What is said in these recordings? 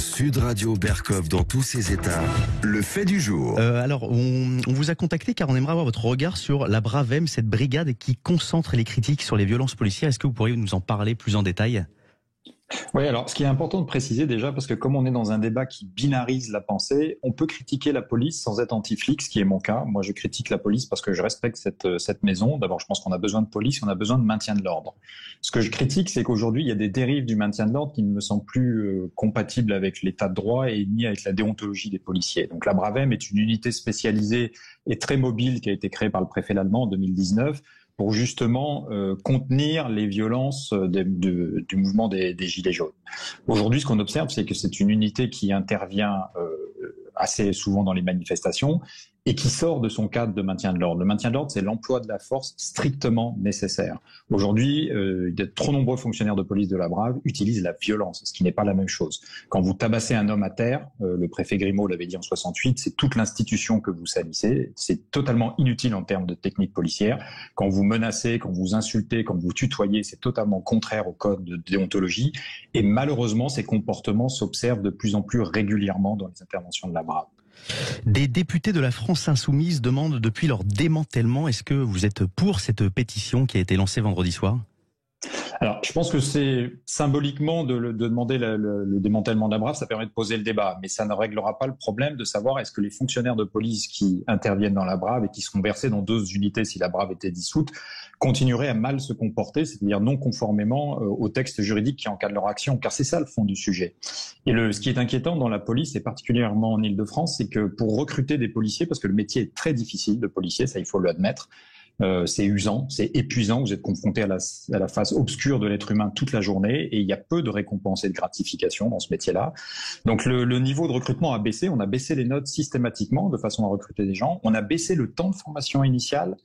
Sud Radio Berkov dans tous ses états, le fait du jour. Alors, on vous a contacté car on aimerait avoir votre regard sur la Bravem, cette brigade qui concentre les critiques sur les violences policières. Est-ce que vous pourriez nous en parler plus en détail ? Oui, alors ce qui est important de préciser déjà, parce que comme on est dans un débat qui binarise la pensée, on peut critiquer la police sans être anti-flic, ce qui est mon cas. Moi, je critique la police parce que je respecte cette maison. D'abord, je pense qu'on a besoin de police, on a besoin de maintien de l'ordre. Ce que je critique, c'est qu'aujourd'hui, il y a des dérives du maintien de l'ordre qui ne me semblent plus compatibles avec l'état de droit et ni avec la déontologie des policiers. Donc la Bravem est une unité spécialisée et très mobile qui a été créée par le préfet Lallemand en 2019 pour justement contenir les violences du mouvement des Gilets jaunes. Aujourd'hui, ce qu'on observe, c'est que c'est une unité qui intervient assez souvent dans les manifestations et qui sort de son cadre de maintien de l'ordre. Le maintien de l'ordre, c'est l'emploi de la force strictement nécessaire. Aujourd'hui, de trop nombreux fonctionnaires de police de la Brave utilisent la violence, ce qui n'est pas la même chose. Quand vous tabassez un homme à terre, le préfet Grimaud l'avait dit en 68, c'est toute l'institution que vous salissez. C'est totalement inutile en termes de technique policière. Quand vous menacez, quand vous insultez, quand vous tutoyez, c'est totalement contraire au code de déontologie. Et malheureusement, ces comportements s'observent de plus en plus régulièrement dans les interventions de la Brave. Des députés de la France Insoumise demandent depuis leur démantèlement. Est-ce que vous êtes pour cette pétition qui a été lancée vendredi soir ? Alors, je pense que c'est symboliquement de demander le démantèlement de la Brave, ça permet de poser le débat, mais ça ne réglera pas le problème de savoir est-ce que les fonctionnaires de police qui interviennent dans la Brave et qui seront versés dans 2 unités si la Brave était dissoute continueraient à mal se comporter, c'est-à-dire non conformément au texte juridique qui encadre leur action, car c'est ça le fond du sujet. Et ce qui est inquiétant dans la police, et particulièrement en Île-de-France, c'est que pour recruter des policiers, parce que le métier est très difficile de policier, ça il faut l'admettre, c'est usant, c'est épuisant, vous êtes confronté à la face obscure de l'être humain toute la journée et il y a peu de récompenses et de gratifications dans ce métier-là. Donc le niveau de recrutement a baissé, on a baissé les notes systématiquement de façon à recruter des gens, on a baissé le temps de formation initiale.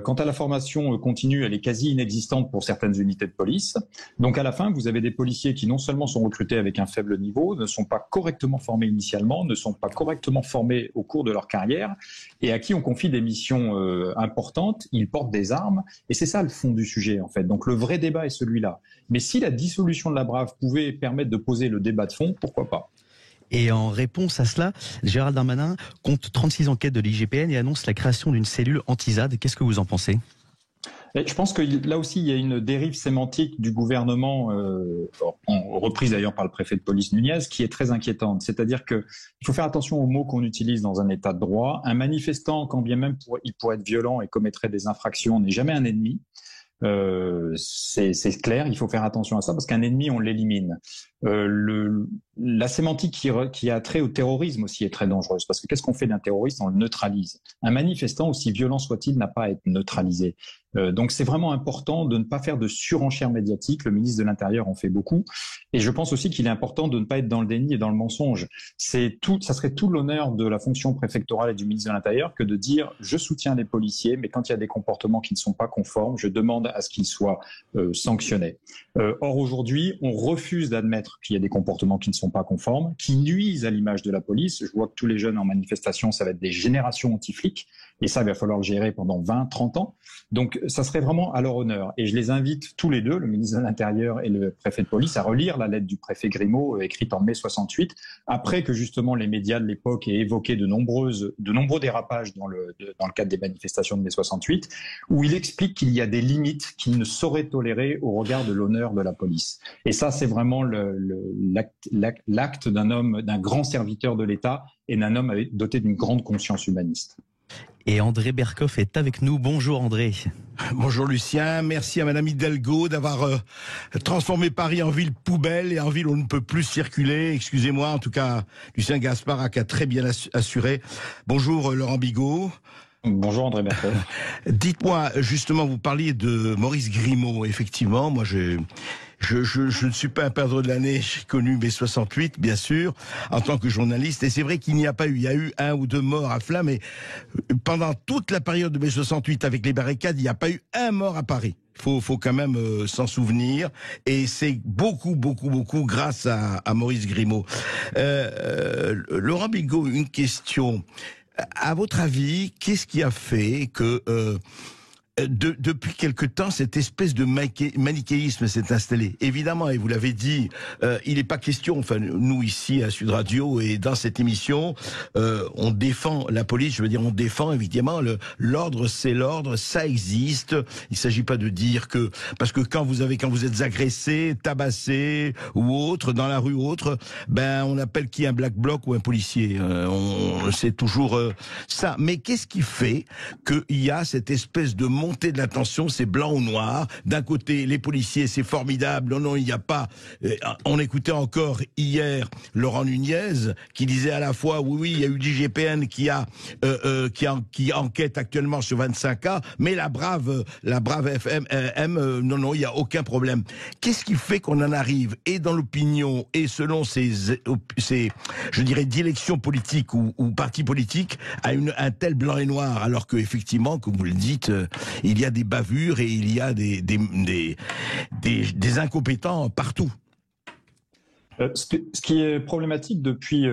Quant à la formation continue, elle est quasi inexistante pour certaines unités de police. Donc à la fin, vous avez des policiers qui non seulement sont recrutés avec un faible niveau, ne sont pas correctement formés initialement, ne sont pas correctement formés au cours de leur carrière, et à qui on confie des missions importantes, ils portent des armes, et c'est ça le fond du sujet en fait. Donc le vrai débat est celui-là. Mais si la dissolution de la Brave pouvait permettre de poser le débat de fond, pourquoi pas ? Et en réponse à cela, Gérald Darmanin compte 36 enquêtes de l'IGPN et annonce la création d'une cellule anti-ZAD. Qu'est-ce que vous en pensez ? Et je pense que là aussi, il y a une dérive sémantique du gouvernement, reprise d'ailleurs par le préfet de police Nunez, qui est très inquiétante. C'est-à-dire qu'il faut faire attention aux mots qu'on utilise dans un état de droit. Un manifestant, quand bien même il pourrait être violent et commettrait des infractions, n'est jamais un ennemi. C'est clair, il faut faire attention à ça parce qu'un ennemi, on l'élimine. La sémantique qui a trait au terrorisme aussi est très dangereuse parce que qu'est-ce qu'on fait d'un terroriste ? On le neutralise. Un manifestant, aussi violent soit-il, n'a pas à être neutralisé. Donc c'est vraiment important de ne pas faire de surenchère médiatique. Le ministre de l'Intérieur en fait beaucoup. Et je pense aussi qu'il est important de ne pas être dans le déni et dans le mensonge. Ça serait tout l'honneur de la fonction préfectorale et du ministre de l'Intérieur que de dire je soutiens les policiers, mais quand il y a des comportements qui ne sont pas conformes, je demande à ce qu'ils soient sanctionnés. Or aujourd'hui, on refuse d'admettre qu'il y a des comportements qui ne sont pas conformes, qui nuisent à l'image de la police. Je vois que tous les jeunes en manifestation, ça va être des générations anti-flics, et ça, il va falloir le gérer pendant 20, 30 ans. Donc, ça serait vraiment à leur honneur. Et je les invite tous les deux, le ministre de l'Intérieur et le préfet de police, à relire la lettre du préfet Grimaud, écrite en mai 68, après que justement les médias de l'époque aient évoqué de nombreux dérapages dans le cadre des manifestations de mai 68, où il explique qu'il y a des limites qu'il ne saurait tolérer au regard de l'honneur de la police. Et ça, c'est vraiment l'acte d'un homme, d'un grand serviteur de l'État et d'un homme doté d'une grande conscience humaniste. Et André Berkov est avec nous. Bonjour André. Bonjour Lucien, merci à Madame Hidalgo d'avoir transformé Paris en ville poubelle et en ville où on ne peut plus circuler. Excusez-moi, en tout cas, Lucien Gaspard a très bien assuré. Bonjour Laurent Bigot. Bonjour André Berkov. Dites-moi, justement, vous parliez de Maurice Grimaud. Effectivement, moi je ne suis pas un perdreau de l'année, j'ai connu mai 68, bien sûr, en tant que journaliste, et c'est vrai qu'il y a eu 1 ou 2 morts à Flins, mais pendant toute la période de mai 68, avec les barricades, il n'y a pas eu un mort à Paris. Faut quand même s'en souvenir, et c'est beaucoup grâce à Maurice Grimaud. Laurent Bigot, une question. À votre avis, qu'est-ce qui a fait que Depuis quelque temps, cette espèce de manichéisme s'est installé. Évidemment, et vous l'avez dit, il n'est pas question, enfin nous ici à Sud Radio et dans cette émission, on défend la police, je veux dire on défend évidemment l'ordre, c'est l'ordre, ça existe. Il ne s'agit pas de dire que, parce que quand vous êtes agressé, tabassé ou autre, dans la rue ou autre, ben on appelle qui un black bloc ou un policier. C'est toujours ça. Mais qu'est-ce qui fait qu'il y a cette espèce de montée de la tension, c'est blanc ou noir. D'un côté, les policiers, c'est formidable. Non, il n'y a pas. On écoutait encore hier Laurent Nunez qui disait à la fois, oui, il y a eu l'IGPN qui enquête actuellement sur 25 cas, mais la brave FM, non, il n'y a aucun problème. Qu'est-ce qui fait qu'on en arrive, et dans l'opinion, et selon ces je dirais, directions politiques ou partis politiques, à un tel blanc et noir, alors que effectivement, comme vous le dites, il y a des bavures et il y a des incompétents partout. Ce qui est problématique depuis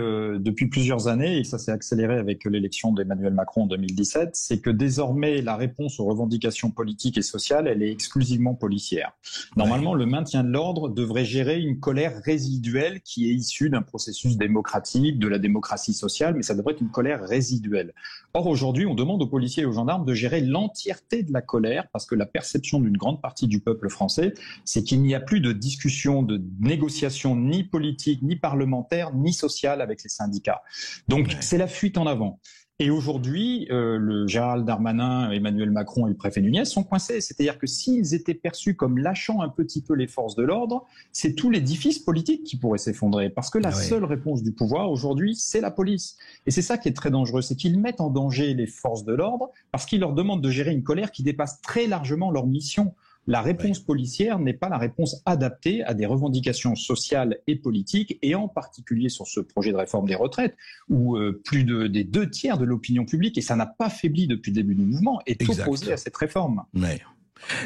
plusieurs années, et ça s'est accéléré avec l'élection d'Emmanuel Macron en 2017, c'est que désormais la réponse aux revendications politiques et sociales, elle est exclusivement policière. Normalement, le maintien de l'ordre devrait gérer une colère résiduelle qui est issue d'un processus démocratique, de la démocratie sociale, mais ça devrait être une colère résiduelle. Or, aujourd'hui, on demande aux policiers et aux gendarmes de gérer l'entièreté de la colère, parce que la perception d'une grande partie du peuple français, c'est qu'il n'y a plus de discussion, de négociation, ni politique, ni parlementaire, ni sociale avec les syndicats. Donc, c'est la fuite en avant. Et aujourd'hui, le Gérald Darmanin, Emmanuel Macron et le préfet Nunez sont coincés. C'est-à-dire que s'ils étaient perçus comme lâchant un petit peu les forces de l'ordre, c'est tout l'édifice politique qui pourrait s'effondrer. Parce que la seule réponse du pouvoir aujourd'hui, c'est la police. Et c'est ça qui est très dangereux, c'est qu'ils mettent en danger les forces de l'ordre parce qu'ils leur demandent de gérer une colère qui dépasse très largement leur mission. La réponse policière n'est pas la réponse adaptée à des revendications sociales et politiques, et en particulier sur ce projet de réforme des retraites, où plus des 2/3 de l'opinion publique, et ça n'a pas faibli depuis le début du mouvement, est opposé à cette réforme. Ouais.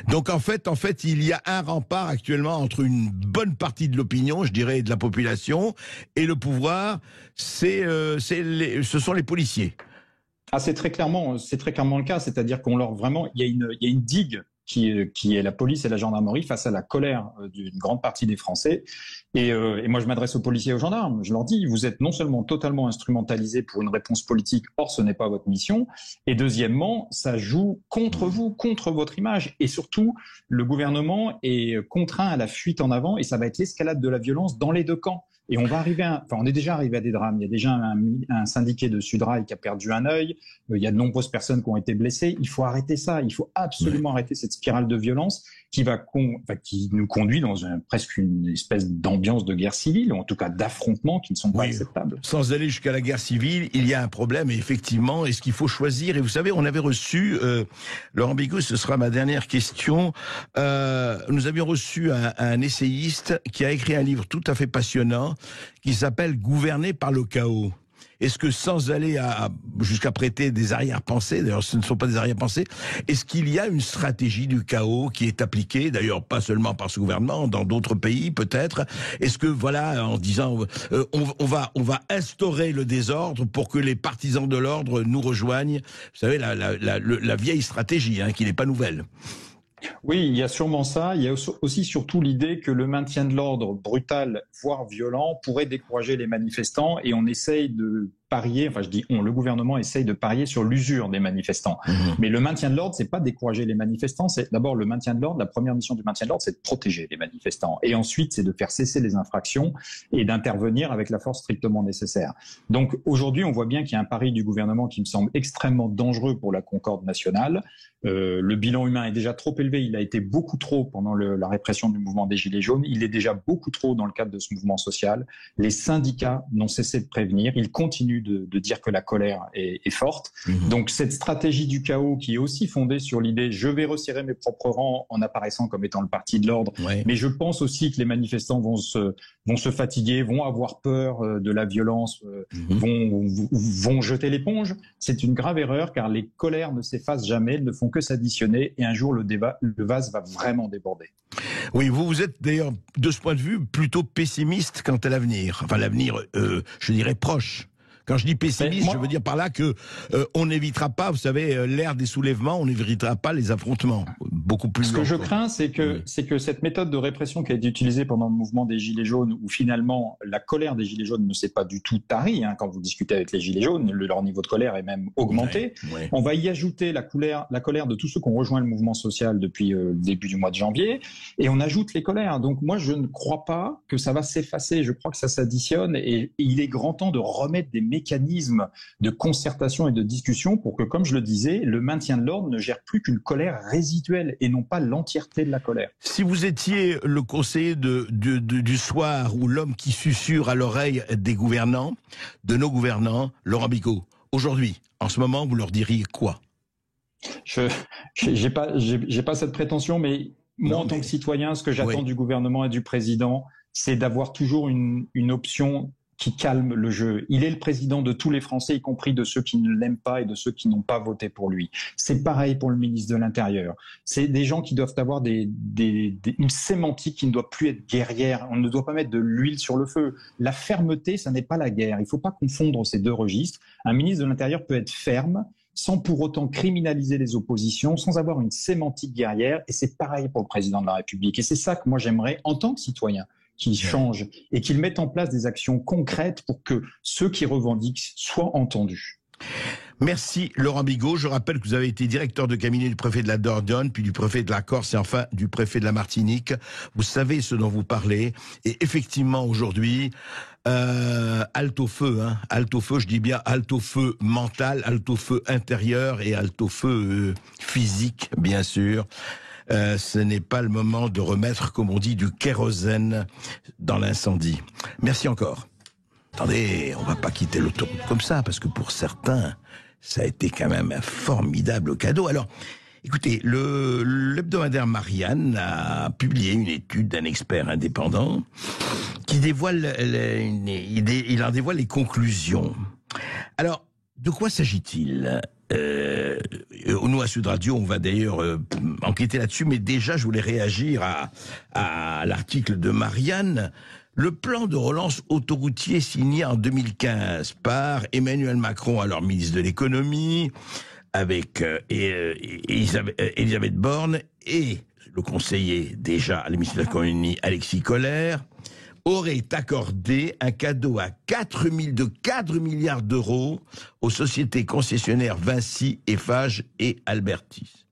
Donc en fait, il y a un rempart actuellement entre une bonne partie de l'opinion, je dirais, de la population, et le pouvoir, ce sont les policiers. Ah, c'est très clairement le cas, c'est-à-dire qu'on leur vraiment, il y a une digue qui est la police et la gendarmerie face à la colère d'une grande partie des Français. Et moi, je m'adresse aux policiers et aux gendarmes. Je leur dis, vous êtes non seulement totalement instrumentalisés pour une réponse politique, or ce n'est pas votre mission. Et deuxièmement, ça joue contre vous, contre votre image. Et surtout, le gouvernement est contraint à la fuite en avant, et ça va être l'escalade de la violence dans les deux camps. Et on est déjà arrivé à des drames. Il y a déjà un syndiqué de Sudrail qui a perdu un œil. Il y a de nombreuses personnes qui ont été blessées. Il faut arrêter ça. Il faut absolument arrêter cette spirale de violence qui nous conduit dans presque une espèce d'ambiance de guerre civile, ou en tout cas d'affrontements qui ne sont pas acceptables. Sans aller jusqu'à la guerre civile, il y a un problème, et effectivement, est-ce qu'il faut choisir? Et vous savez, on avait reçu, Laurent Bigot, ce sera ma dernière question, nous avions reçu un essayiste qui a écrit un livre tout à fait passionnant, qui s'appelle « Gouverner par le chaos ». Est-ce que, sans aller jusqu'à prêter des arrière-pensées, d'ailleurs ce ne sont pas des arrière-pensées, est-ce qu'il y a une stratégie du chaos qui est appliquée, d'ailleurs pas seulement par ce gouvernement, dans d'autres pays peut-être? Est-ce que, voilà, en disant on va instaurer le désordre pour que les partisans de l'ordre nous rejoignent? Vous savez, la vieille stratégie, qui n'est pas nouvelle. Oui, il y a sûrement ça. Il y a aussi surtout l'idée que le maintien de l'ordre brutal, voire violent, pourrait décourager les manifestants, et on essaye de parier, enfin je dis on, le gouvernement essaye de parier sur l'usure des manifestants. Mais le maintien de l'ordre, c'est pas décourager les manifestants, c'est d'abord le maintien de l'ordre. La première mission du maintien de l'ordre, c'est de protéger les manifestants. Et ensuite, c'est de faire cesser les infractions et d'intervenir avec la force strictement nécessaire. Donc aujourd'hui, on voit bien qu'il y a un pari du gouvernement qui me semble extrêmement dangereux pour la concorde nationale. Le bilan humain est déjà trop élevé, il a été beaucoup trop pendant la répression du mouvement des Gilets jaunes, il est déjà beaucoup trop dans le cadre de ce mouvement social. Les syndicats n'ont cessé de prévenir, ils continuent de dire que la colère est forte. Donc cette stratégie du chaos qui est aussi fondée sur l'idée « je vais resserrer mes propres rangs en apparaissant comme étant le parti de l'ordre », mais je pense aussi que les manifestants vont se fatiguer, vont avoir peur de la violence, vont jeter l'éponge. C'est une grave erreur, car les colères ne s'effacent jamais, elles ne font que s'additionner, et un jour le vase va vraiment déborder. Oui, vous êtes d'ailleurs, de ce point de vue, plutôt pessimiste quant à l'avenir. Enfin, l'avenir, je dirais, proche. Quand je dis pessimiste, je veux dire par là que on n'évitera pas, vous savez, l'ère des soulèvements, on n'évitera pas les affrontements. Beaucoup plus. Ce que je crains, c'est que cette méthode de répression qui a été utilisée pendant le mouvement des Gilets jaunes, où finalement la colère des Gilets jaunes ne s'est pas du tout tarie, quand vous discutez avec les Gilets jaunes, leur niveau de colère est même augmenté. Ouais. On va y ajouter la colère de tous ceux qui ont rejoint le mouvement social depuis le début du mois de janvier, et on ajoute les colères. Donc moi, je ne crois pas que ça va s'effacer. Je crois que ça s'additionne, et il est grand temps de remettre des mécanismes de concertation et de discussion pour que, comme je le disais, le maintien de l'ordre ne gère plus qu'une colère résiduelle et non pas l'entièreté de la colère. Si vous étiez le conseiller du soir ou l'homme qui susurre à l'oreille des gouvernants, de nos gouvernants, Laurent Bigot, aujourd'hui, en ce moment, vous leur diriez quoi? Je n'ai pas cette prétention, mais moi, en tant que citoyen, ce que j'attends du gouvernement et du président, c'est d'avoir toujours une option qui calme le jeu. Il est le président de tous les Français, y compris de ceux qui ne l'aiment pas et de ceux qui n'ont pas voté pour lui. C'est pareil pour le ministre de l'Intérieur. C'est des gens qui doivent avoir une sémantique qui ne doit plus être guerrière. On ne doit pas mettre de l'huile sur le feu. La fermeté, ça n'est pas la guerre. Il ne faut pas confondre ces deux registres. Un ministre de l'Intérieur peut être ferme, sans pour autant criminaliser les oppositions, sans avoir une sémantique guerrière. Et c'est pareil pour le président de la République. Et c'est ça que moi j'aimerais, en tant que citoyen, qu'ils changent et qu'ils mettent en place des actions concrètes pour que ceux qui revendiquent soient entendus. Merci Laurent Bigot. Je rappelle que vous avez été directeur de cabinet du préfet de la Dordogne, puis du préfet de la Corse et enfin du préfet de la Martinique. Vous savez ce dont vous parlez. Et effectivement, aujourd'hui, halte au feu, halte au feu, je dis bien halte au feu mental, halte au feu intérieur et halte au feu physique, bien sûr. Ce n'est pas le moment de remettre, comme on dit, du kérosène dans l'incendie. Merci encore. Attendez, on va pas quitter l'autoroute comme ça, parce que pour certains, ça a été quand même un formidable cadeau. Alors, écoutez, l'hebdomadaire Marianne a publié une étude d'un expert indépendant qui dévoile, il en dévoile les conclusions. Alors, de quoi s'agit-il ? Nous, à Sud Radio, on va d'ailleurs enquêter là-dessus, mais déjà, je voulais réagir à l'article de Marianne. Le plan de relance autoroutier signé en 2015 par Emmanuel Macron, alors ministre de l'économie, avec Elisabeth Borne et le conseiller déjà à la ministre de l'économie, Alexis Collère, aurait accordé un cadeau à 4 milliards d'euros aux sociétés concessionnaires Vinci, Eiffage et Albertis.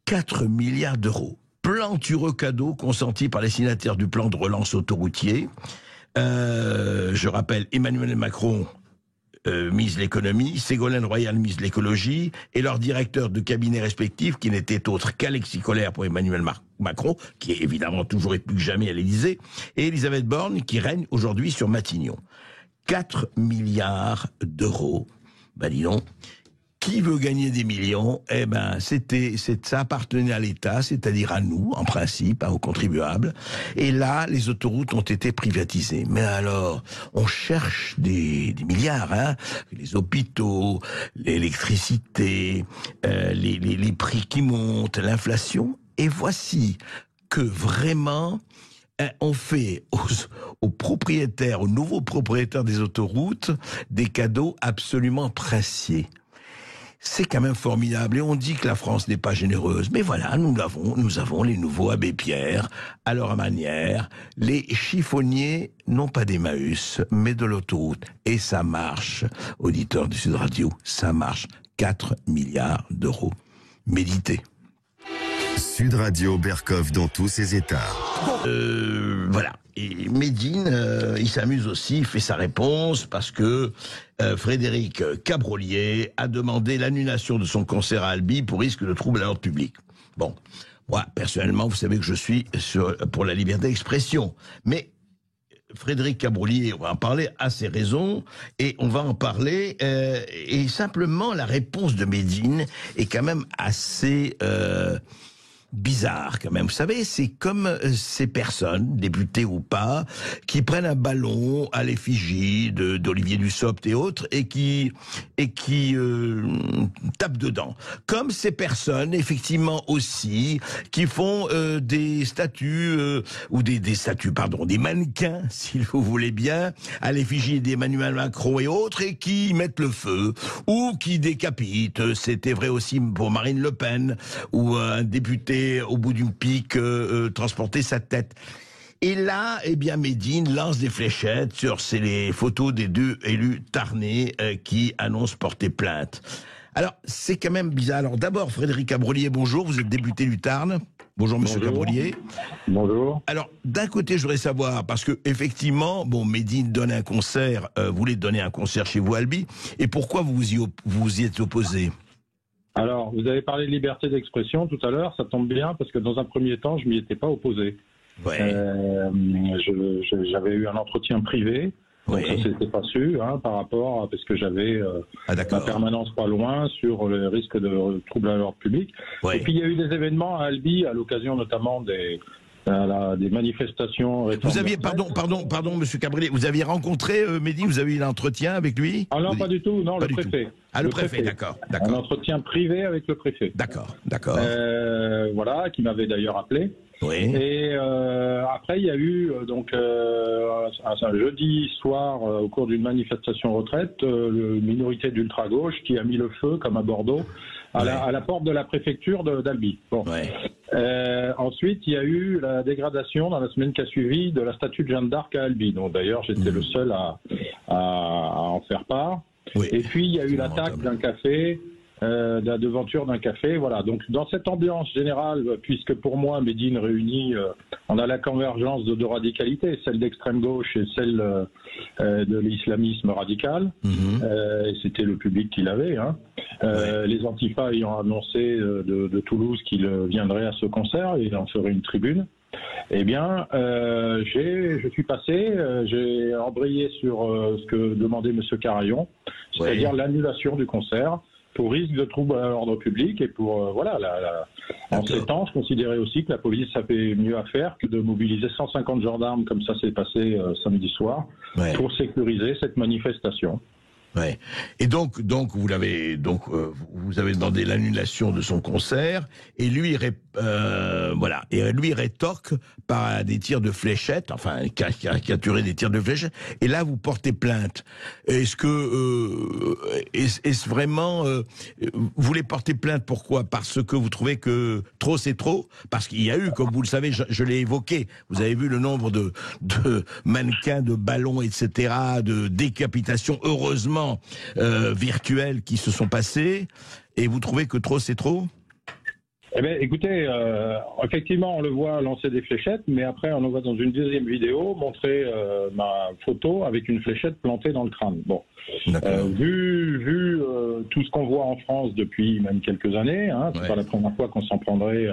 4 milliards d'euros. Plantureux cadeau consenti par les signataires du plan de relance autoroutier. Je rappelle Emmanuel Macron, ministre de l'économie, Ségolène Royal, ministre de l'écologie, et leurs directeurs de cabinet respectifs, qui n'étaient autres qu'Alexis Collère pour Emmanuel Macron, qui est évidemment toujours et plus que jamais à l'Élysée, et Elisabeth Borne, qui règne aujourd'hui sur Matignon. 4 milliards d'euros. Ben dis donc, qui veut gagner des millions? Eh ben, ça appartenait à l'État, c'est-à-dire à nous, en principe, aux contribuables. Et là, les autoroutes ont été privatisées. Mais alors, on cherche des milliards, les hôpitaux, l'électricité, les prix qui montent, l'inflation. Et voici que vraiment, on fait aux propriétaires, aux nouveaux propriétaires des autoroutes, des cadeaux absolument princiers. C'est quand même formidable, et on dit que la France n'est pas généreuse. Mais voilà, nous avons les nouveaux Abbé Pierre, à leur manière. Les chiffonniers n'ont pas d'Emmaüs, mais de l'autoroute. Et ça marche, auditeurs du Sud Radio, ça marche. 4 milliards d'euros. Méditez. Sud Radio Berkoff dans tous ses états. Voilà. Et Médine, il s'amuse aussi, il fait sa réponse parce que Frédéric Cabrolier a demandé l'annulation de son concert à Albi pour risque de trouble à l'ordre public. Bon, moi, personnellement, vous savez que je suis pour la liberté d'expression. Mais Frédéric Cabrolier, on va en parler, a ses raisons, et on va en parler, et simplement la réponse de Médine est quand même assez bizarre quand même. Vous savez, c'est comme ces personnes, députées ou pas, qui prennent un ballon à l'effigie d'Olivier Dussopt et autres et qui tapent dedans. Comme ces personnes, effectivement aussi, qui font des statues ou des statues, pardon, des mannequins, si vous voulez bien, à l'effigie d'Emmanuel Macron et autres, et qui mettent le feu ou qui décapitent. C'était vrai aussi pour Marine Le Pen, où un député au bout d'une pique transportait sa tête. Et là, eh bien, Médine lance des fléchettes sur les photos des deux élus tarnais qui annoncent porter plainte. Alors, c'est quand même bizarre. Alors, d'abord, Frédéric Cabrolier, bonjour, vous êtes député du Tarn. Bonjour, monsieur Cabrolier. Bonjour. Alors, d'un côté, je voudrais savoir, parce que effectivement, bon, Médine donne un concert, voulait donner un concert chez vous, Albi, et pourquoi vous y êtes opposé? Alors, vous avez parlé de liberté d'expression tout à l'heure, ça tombe bien, parce que dans un premier temps, je m'y étais pas opposé. Ouais. J'avais eu un entretien privé. Donc Oui. ça s'était pas su par rapport à parce que j'avais ma permanence pas loin sur le risque de troubles à l'ordre public. Oui. Et puis il y a eu des événements à Albi à l'occasion notamment des manifestations. Vous aviez, pardon, monsieur Cabrolier, vous aviez rencontré Mehdi, vous avez eu un entretien avec lui? Ah non, pas du tout, non, pas le préfet. Tout. Ah, le préfet, d'accord. Un entretien privé avec le préfet. D'accord. Voilà, qui m'avait d'ailleurs appelé. Oui. Et après, il y a eu un jeudi soir, au cours d'une manifestation retraite, une minorité d'ultra-gauche qui a mis le feu, comme à Bordeaux, à la porte de la préfecture d'Albi. Bon. Ouais. Ensuite, il y a eu la dégradation dans la semaine qui a suivi de la statue de Jeanne d'Arc à Albi. Donc d'ailleurs, j'étais le seul à en faire part. Oui. Et puis, il y a eu l'attaque d'un café. De la devanture d'un café, voilà. Donc dans cette ambiance générale, puisque pour moi Médine réunit, on a la convergence de deux radicalités, celle d'extrême gauche et celle de l'islamisme radical. Et c'était le public qui l'avait. Les Antifa ayant annoncé de Toulouse qu'ils viendraient à ce concert et en feraient une tribune. Eh bien, je suis passé, j'ai embrayé sur ce que demandait M. Carayon, c'est-à-dire l'annulation du concert. Pour risque de trouble à l'ordre public et pour en ces temps, je considérais aussi que la police avait mieux à faire que de mobiliser 150 gendarmes comme ça s'est passé samedi soir pour sécuriser cette manifestation. Ouais. Et donc vous avez demandé l'annulation de son concert et lui rétorque par des tirs de fléchettes, enfin caricaturer des tirs de fléchettes. Et là vous portez plainte. Est-ce vraiment vous voulez porter plainte? Pourquoi? Parce que vous trouvez que trop c'est trop? Parce qu'il y a eu, comme vous le savez, je l'ai évoqué. Vous avez vu le nombre de mannequins, de ballons, etc., de décapitations. Heureusement. Virtuels qui se sont passés, et vous trouvez que trop c'est trop? Eh bien, écoutez, effectivement, on le voit lancer des fléchettes, mais après, on le voit dans une deuxième vidéo montrer ma photo avec une fléchette plantée dans le crâne. Bon, vu tout ce qu'on voit en France depuis même quelques années, c'est pas la première fois qu'on s'en prendrait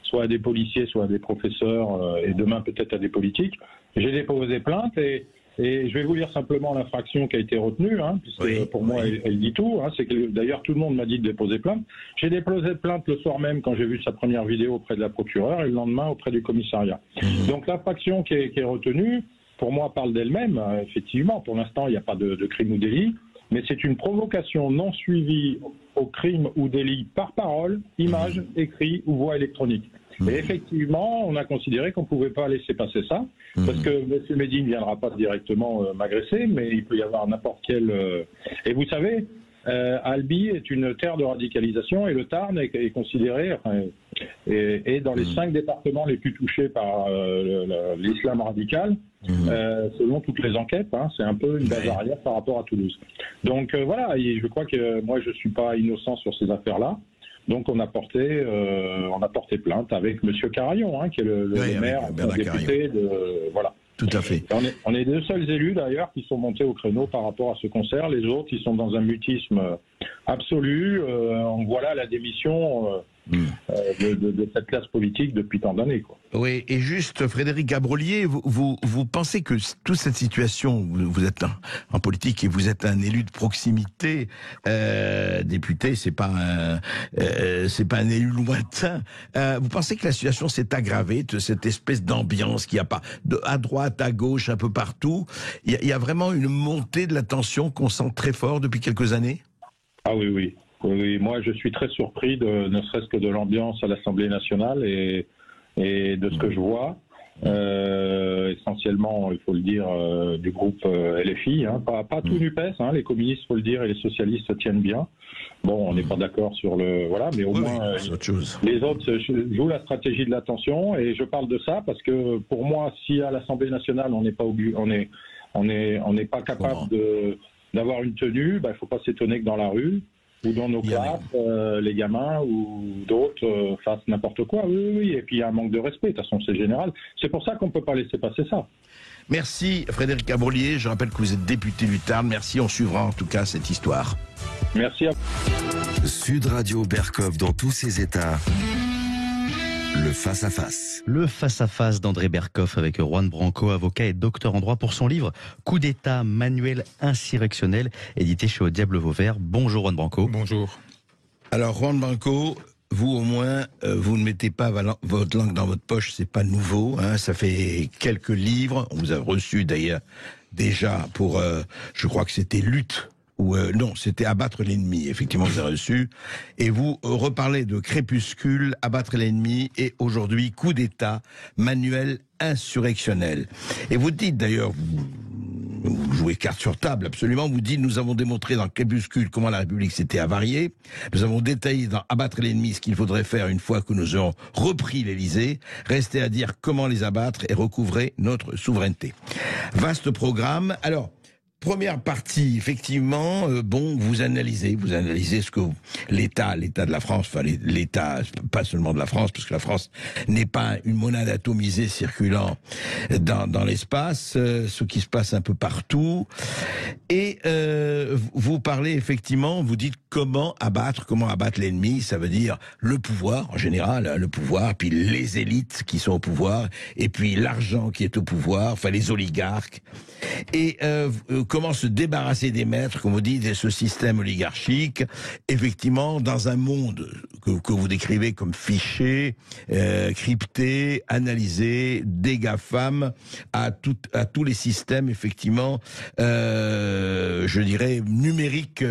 soit à des policiers, soit à des professeurs, et demain peut-être à des politiques. J'ai déposé plainte et je vais vous lire simplement l'infraction qui a été retenue, puisque pour moi, elle dit tout. C'est que d'ailleurs, tout le monde m'a dit de déposer plainte. J'ai déposé plainte le soir même quand j'ai vu sa première vidéo auprès de la procureure et le lendemain auprès du commissariat. Donc l'infraction qui est retenue, pour moi, parle d'elle-même. Effectivement, pour l'instant, il n'y a pas de crime ou délit, mais c'est une provocation non suivie au crime ou délit par parole, image, écrit ou voix électronique. Et effectivement, on a considéré qu'on ne pouvait pas laisser passer ça, parce que M. Médine ne viendra pas directement m'agresser, mais il peut y avoir n'importe quel... Et vous savez, Albi est une terre de radicalisation et le Tarn est considéré, est dans les 5 départements les plus touchés par l'islam radical, selon toutes les enquêtes. C'est un peu une base arrière par rapport à Toulouse. Donc voilà, et je crois que moi je ne suis pas innocent sur ces affaires-là. Donc on a porté plainte avec M. Carayon, qui est le maire, le député voilà. Tout à fait. On est les deux seuls élus d'ailleurs qui sont montés au créneau par rapport à ce concert. Les autres, ils sont dans un mutisme absolu. On voit là la démission de cette classe politique depuis tant d'années, quoi. Oui, et juste, Frédéric Gabrolier, vous pensez que toute cette situation, vous êtes en politique et vous êtes un élu de proximité, député, c'est pas un élu lointain. Vous pensez que la situation s'est aggravée, de cette espèce d'ambiance qu'il n'y a pas à droite, à gauche, un peu partout. Il y a vraiment une montée de la tension qu'on sent très fort depuis quelques années? Ah oui. Oui, moi je suis très surpris ne serait-ce que de l'ambiance à l'Assemblée nationale et de ce que je vois. Essentiellement, il faut le dire, du groupe LFI, hein, pas tout NUPES, hein, les communistes, il faut le dire, et les socialistes se tiennent bien. Bon, on n'est pas d'accord sur le... Voilà, mais au moins, autre chose. Les autres jouent la stratégie de l'attention, et je parle de ça parce que, pour moi, si à l'Assemblée nationale, on n'est pas capable d'avoir une tenue, il ne faut pas s'étonner que dans la rue, ou dans nos classes, les gamins ou d'autres fassent n'importe quoi. Oui. Et puis il y a un manque de respect. De toute façon, c'est général. C'est pour ça qu'on ne peut pas laisser passer ça. Merci Frédéric Gabrolier. Je rappelle que vous êtes député du Tarn. Merci. On suivra en tout cas cette histoire. Merci à vous. Sud Radio Berkov dans tous ses états. Le face-à-face. Le face-à-face d'André Berkov avec Juan Branco, avocat et docteur en droit, pour son livre Coup d'État, manuel insurrectionnel, édité chez Au Diable Vauvert. Bonjour Juan Branco. Bonjour. Alors Juan Branco, vous au moins, vous ne mettez pas votre langue dans votre poche, c'est pas nouveau, hein, ça fait quelques livres, on vous a reçu d'ailleurs déjà pour, je crois que c'était Lutte. Non, c'était Abattre l'ennemi, effectivement, vous avez reçu. Et vous reparlez de Crépuscule, Abattre l'ennemi, et aujourd'hui, Coup d'État, manuel insurrectionnel. Et vous dites d'ailleurs, vous jouez carte sur table, absolument, vous dites, nous avons démontré dans Crépuscule comment la République s'était avariée, nous avons détaillé dans Abattre l'ennemi ce qu'il faudrait faire une fois que nous aurons repris l'Élysée, restait à dire comment les abattre et recouvrer notre souveraineté. Vaste programme. Alors, première partie, effectivement, vous analysez ce que l'État de la France, enfin l'État, pas seulement de la France, parce que la France n'est pas une monade atomisée circulant dans l'espace, ce qui se passe un peu partout. Et vous parlez effectivement, vous dites comment abattre l'ennemi, ça veut dire le pouvoir en général, hein, le pouvoir, puis les élites qui sont au pouvoir, et puis l'argent qui est au pouvoir, enfin les oligarques. Et comment se débarrasser des maîtres, comme vous dites, de ce système oligarchique, effectivement, dans un monde que vous décrivez comme fiché, crypté, analysé, des GAFAM, à tous les systèmes, effectivement, je dirais, numériques,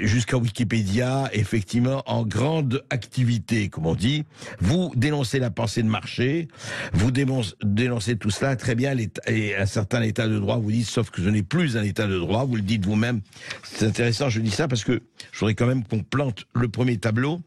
jusqu'à Wikipédia, effectivement, en grande activité, comme on dit. Vous dénoncez la pensée de marché, vous dénoncez tout cela, très bien, et un certain état de droit, vous dites, sauf que je n'ai plus un état de droit, vous le dites vous-même. C'est intéressant, je dis ça parce que je voudrais quand même qu'on plante le premier tableau.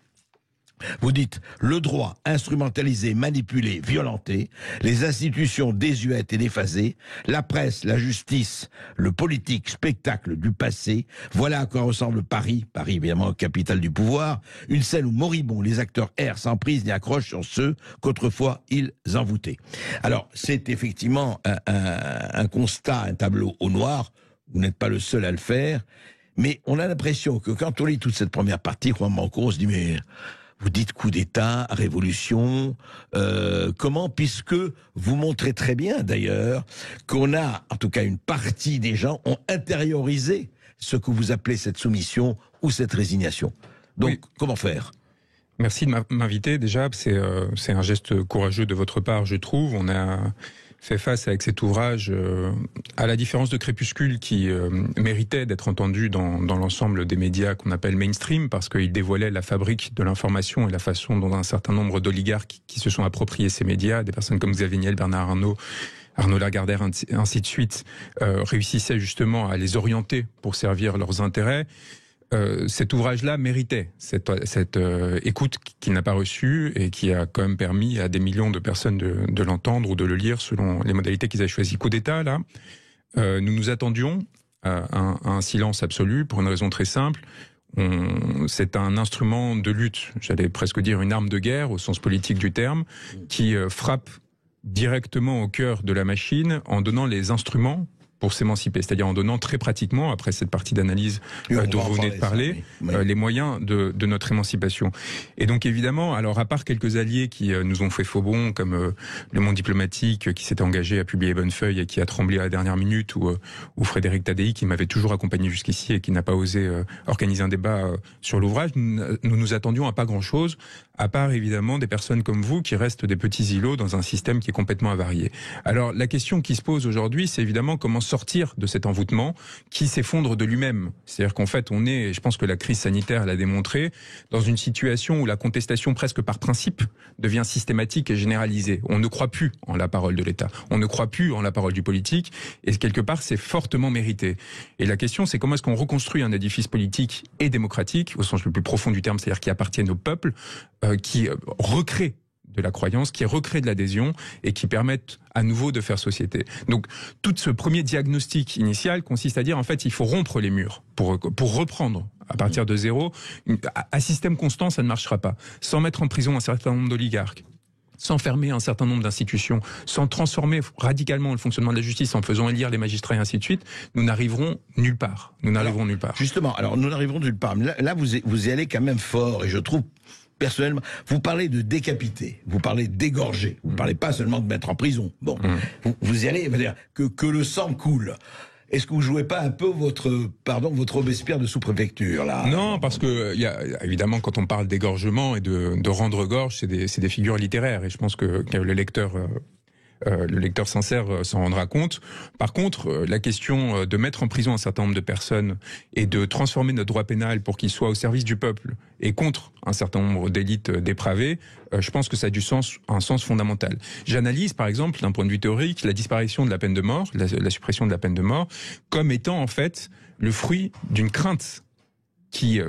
Vous dites, le droit instrumentalisé, manipulé, violenté, les institutions désuètes et déphasées, la presse, la justice, le politique, spectacle du passé, voilà à quoi ressemble Paris, évidemment capitale du pouvoir, une scène où moribonds les acteurs errent sans prise ni accroche sur ceux qu'autrefois ils envoûtaient. Alors, c'est effectivement un constat, un tableau au noir, vous n'êtes pas le seul à le faire, mais on a l'impression que quand on lit toute cette première partie, Juan Branco, on se dit, mais... Vous dites coup d'État, révolution, comment, puisque vous montrez très bien d'ailleurs qu'on a, en tout cas une partie des gens, ont intériorisé ce que vous appelez cette soumission ou cette résignation. Donc, oui. Comment faire ? Merci de m'inviter déjà, c'est un geste courageux de votre part, je trouve. On a fait face avec cet ouvrage, à la différence de Crépuscule, qui méritait d'être entendu dans l'ensemble des médias qu'on appelle mainstream, parce qu'il dévoilait la fabrique de l'information et la façon dont un certain nombre d'oligarques qui se sont appropriés ces médias, des personnes comme Xavier Niel, Bernard Arnault, Arnaud Lagardère, ainsi de suite, réussissaient justement à les orienter pour servir leurs intérêts. Cet ouvrage-là méritait cette écoute qu'il n'a pas reçue et qui a quand même permis à des millions de personnes de l'entendre ou de le lire selon les modalités qu'ils avaient choisies. Coup d'État, là, nous nous attendions à un silence absolu pour une raison très simple. C'est un instrument de lutte, j'allais presque dire une arme de guerre au sens politique du terme, qui frappe directement au cœur de la machine en donnant les instruments pour s'émanciper, c'est-à-dire en donnant très pratiquement, après cette partie d'analyse dont vous venez de parler, les moyens de notre émancipation. Et donc évidemment, alors à part quelques alliés qui nous ont fait faux bond, comme le Monde diplomatique qui s'était engagé à publier Bonnefeuille et qui a tremblé à la dernière minute, ou Frédéric Tadei qui m'avait toujours accompagné jusqu'ici et qui n'a pas osé organiser un débat sur l'ouvrage, nous nous attendions à pas grand-chose, à part évidemment des personnes comme vous qui restent des petits îlots dans un système qui est complètement avarié. Alors la question qui se pose aujourd'hui, c'est évidemment comment sortir de cet envoûtement qui s'effondre de lui-même. C'est-à-dire qu'en fait, on est, et je pense que la crise sanitaire l'a démontré, dans une situation où la contestation presque par principe devient systématique et généralisée. On ne croit plus en la parole de l'État. On ne croit plus en la parole du politique. Et quelque part, c'est fortement mérité. Et la question, c'est comment est-ce qu'on reconstruit un édifice politique et démocratique, au sens le plus profond du terme, c'est-à-dire qui appartienne au peuple, qui recrée de la croyance, qui recrée de l'adhésion et qui permettent à nouveau de faire société. Donc, tout ce premier diagnostic initial consiste à dire, en fait, il faut rompre les murs pour reprendre à partir de zéro. À système constant, ça ne marchera pas. Sans mettre en prison un certain nombre d'oligarques, sans fermer un certain nombre d'institutions, sans transformer radicalement le fonctionnement de la justice, en faisant élire les magistrats et ainsi de suite, nous n'arriverons nulle part. Nous n'arriverons nulle part. Justement, alors nous n'arriverons nulle part. Mais là, vous y allez quand même fort, et je trouve... Personnellement, vous parlez de décapiter, vous parlez d'égorger, vous ne parlez pas seulement de mettre en prison. Bon, vous y allez, dire que le sang coule. Est-ce que vous jouez pas un peu votre Robespierre de sous-préfecture là? Non, parce que évidemment, quand on parle d'égorgement et de rendre gorge, c'est des figures littéraires, et je pense que le lecteur sincère s'en rendra compte. Par contre, la question de mettre en prison un certain nombre de personnes et de transformer notre droit pénal pour qu'il soit au service du peuple et contre un certain nombre d'élites dépravées, je pense que ça a un sens fondamental. J'analyse, par exemple, d'un point de vue théorique, la disparition de la peine de mort, la suppression de la peine de mort, comme étant en fait le fruit d'une crainte qui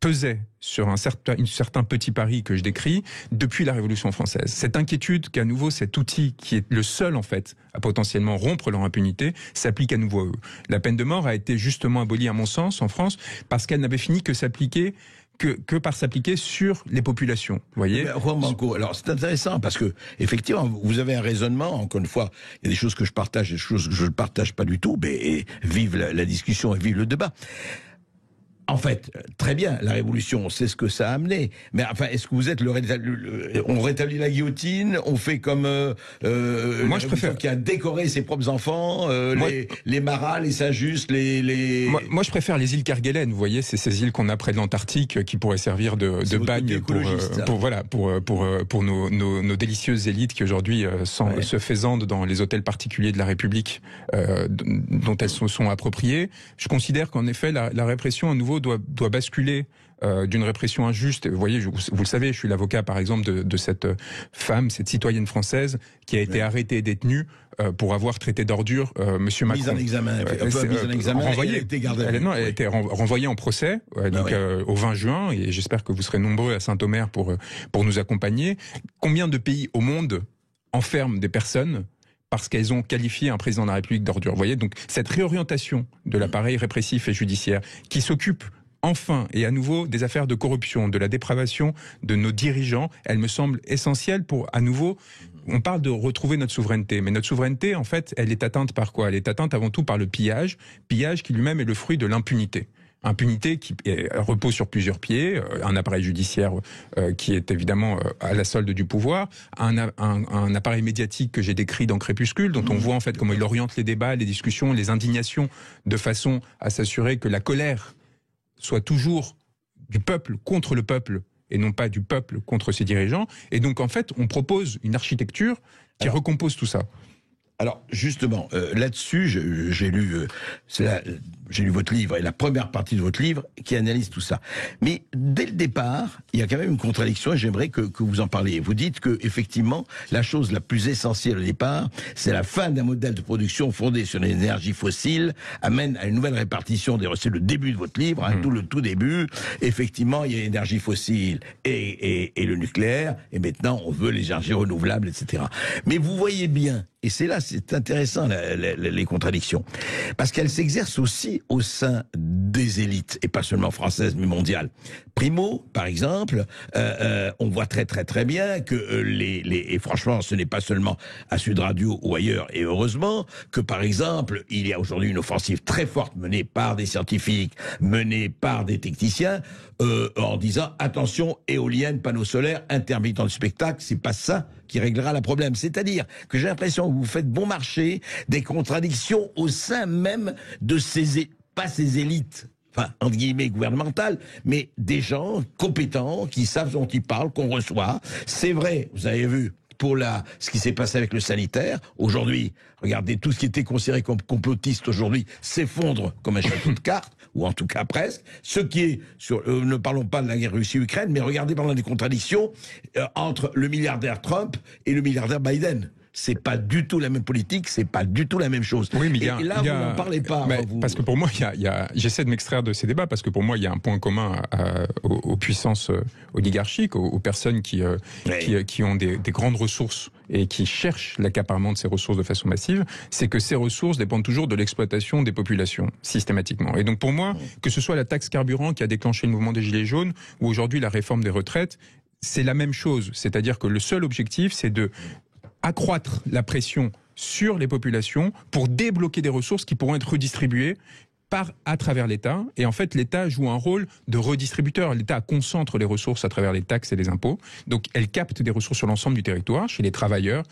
pesait sur un certain petit Paris que je décris depuis la Révolution française. Cette inquiétude qu'à nouveau cet outil qui est le seul en fait à potentiellement rompre leur impunité s'applique à nouveau à eux. La peine de mort a été justement abolie à mon sens en France parce qu'elle n'avait fini que par s'appliquer sur les populations. Vous voyez, Juan Branco, alors c'est intéressant parce que effectivement vous avez un raisonnement. Encore une fois, il y a des choses que je partage, des choses que je ne partage pas du tout. Mais vive la discussion et vive le débat. En fait, très bien, la Révolution, on sait ce que ça a amené. Mais enfin, est-ce que vous êtes on rétablit la guillotine, on fait comme moi je préfère qui a décoré ses propres enfants, les marats, les Saint-Just, Moi, je préfère les îles Kerguelen. Vous voyez, c'est ces îles qu'on a près de l'Antarctique qui pourraient servir de bagne pour nos délicieuses élites qui aujourd'hui se faisandent dans les hôtels particuliers de la République dont elles se sont appropriées. Je considère qu'en effet, la répression à nouveau doit basculer d'une répression injuste. Vous voyez, vous le savez, je suis l'avocat par exemple de cette femme, cette citoyenne française qui a été arrêtée et détenue pour avoir traité d'ordure Monsieur Macron. Mise en examen, renvoyée. Elle a été renvoyée en procès au 20 juin, et j'espère que vous serez nombreux à Saint-Omer pour nous accompagner. Combien de pays au monde enferment des personnes parce qu'elles ont qualifié un président de la République d'ordure? Vous voyez, donc cette réorientation de l'appareil répressif et judiciaire qui s'occupe enfin et à nouveau des affaires de corruption, de la dépravation de nos dirigeants, elle me semble essentielle pour à nouveau... On parle de retrouver notre souveraineté, mais notre souveraineté, en fait, elle est atteinte par quoi? Elle est atteinte avant tout par le pillage qui lui-même est le fruit de l'impunité. Impunité qui repose sur plusieurs pieds, un appareil judiciaire qui est évidemment à la solde du pouvoir, un appareil médiatique que j'ai décrit dans Crépuscule, dont on voit en fait comment il oriente les débats, les discussions, les indignations, de façon à s'assurer que la colère soit toujours du peuple contre le peuple, et non pas du peuple contre ses dirigeants. Et donc en fait, on propose une architecture qui recompose tout ça. Alors justement, là-dessus, j'ai lu votre livre et la première partie de votre livre qui analyse tout ça. Mais dès le départ, il y a quand même une contradiction et j'aimerais que vous en parliez. Vous dites que effectivement, la chose la plus essentielle au départ, c'est la fin d'un modèle de production fondé sur les énergies fossiles, amène à une nouvelle répartition des recettes. C'est le début de votre livre, tout début. Effectivement, il y a l'énergie fossile et le nucléaire, et maintenant on veut les énergies renouvelables, etc. Mais vous voyez bien, et c'est là c'est intéressant, les contradictions. Parce qu'elles s'exercent aussi au sein des élites, et pas seulement françaises, mais mondiales. Primo, par exemple, on voit très bien que et franchement, ce n'est pas seulement à Sud Radio ou ailleurs, et heureusement, que par exemple, il y a aujourd'hui une offensive très forte menée par des scientifiques, menée par des techniciens, en disant attention, éoliennes, panneaux solaires, intermittents du spectacle, c'est pas ça qui réglera le problème. C'est-à-dire que j'ai l'impression que vous faites bon marché des contradictions au sein même de pas ces élites, enfin, entre guillemets, gouvernementales, mais des gens compétents qui savent dont ils parlent, qu'on reçoit. C'est vrai, vous avez vu, pour ce qui s'est passé avec le sanitaire. Aujourd'hui, regardez, tout ce qui était considéré comme complotiste aujourd'hui s'effondre comme un château de cartes, ou en tout cas presque. Ce qui est ne parlons pas de la guerre Russie-Ukraine, mais regardez par exemple les contradictions entre le milliardaire Trump et le milliardaire Biden. C'est pas du tout la même politique, c'est pas du tout la même chose. Oui, mais vous n'en parlez pas. Parce que pour moi, j'essaie de m'extraire de ces débats, parce que pour moi, il y a un point commun aux puissances oligarchiques, aux personnes qui ont des grandes ressources et qui cherchent l'accaparement de ces ressources de façon massive, c'est que ces ressources dépendent toujours de l'exploitation des populations, systématiquement. Et donc pour moi, que ce soit la taxe carburant qui a déclenché le mouvement des Gilets jaunes, ou aujourd'hui la réforme des retraites, c'est la même chose. C'est-à-dire que le seul objectif, c'est de accroître la pression sur les populations pour débloquer des ressources qui pourront être redistribuées à travers l'État. Et en fait, l'État joue un rôle de redistributeur. L'État concentre les ressources à travers les taxes et les impôts. Donc, elle capte des ressources sur l'ensemble du territoire, chez les travailleurs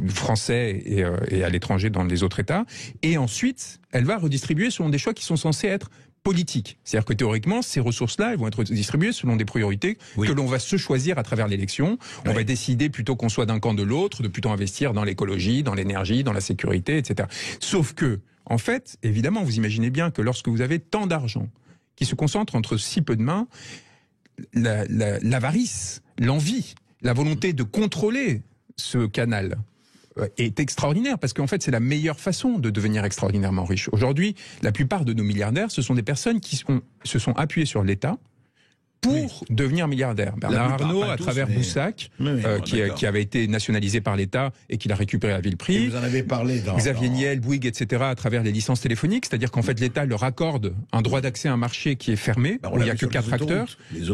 français et à l'étranger dans les autres États. Et ensuite, elle va redistribuer selon des choix qui sont censés être politique. C'est-à-dire que théoriquement, ces ressources-là, elles vont être distribuées selon des priorités que l'on va se choisir à travers l'élection. On va décider, plutôt qu'on soit d'un camp de l'autre, de plutôt investir dans l'écologie, dans l'énergie, dans la sécurité, etc. Sauf que, en fait, évidemment, vous imaginez bien que lorsque vous avez tant d'argent qui se concentre entre si peu de mains, l'avarice, l'envie, la volonté de contrôler ce canal est extraordinaire, parce qu'en fait c'est la meilleure façon de devenir extraordinairement riche. Aujourd'hui, la plupart de nos milliardaires, ce sont des personnes qui se sont appuyées sur l'État pour devenir milliardaire. Bernard Arnault, à travers Boussac, qui avait été nationalisé par l'État et qu'il a récupéré à vil prix. Et vous en avez parlé Xavier Niel, Bouygues, etc., à travers les licences téléphoniques, c'est-à-dire qu'en fait l'État leur accorde un droit d'accès à un marché qui est fermé, où il n'y a que 4 acteurs. Les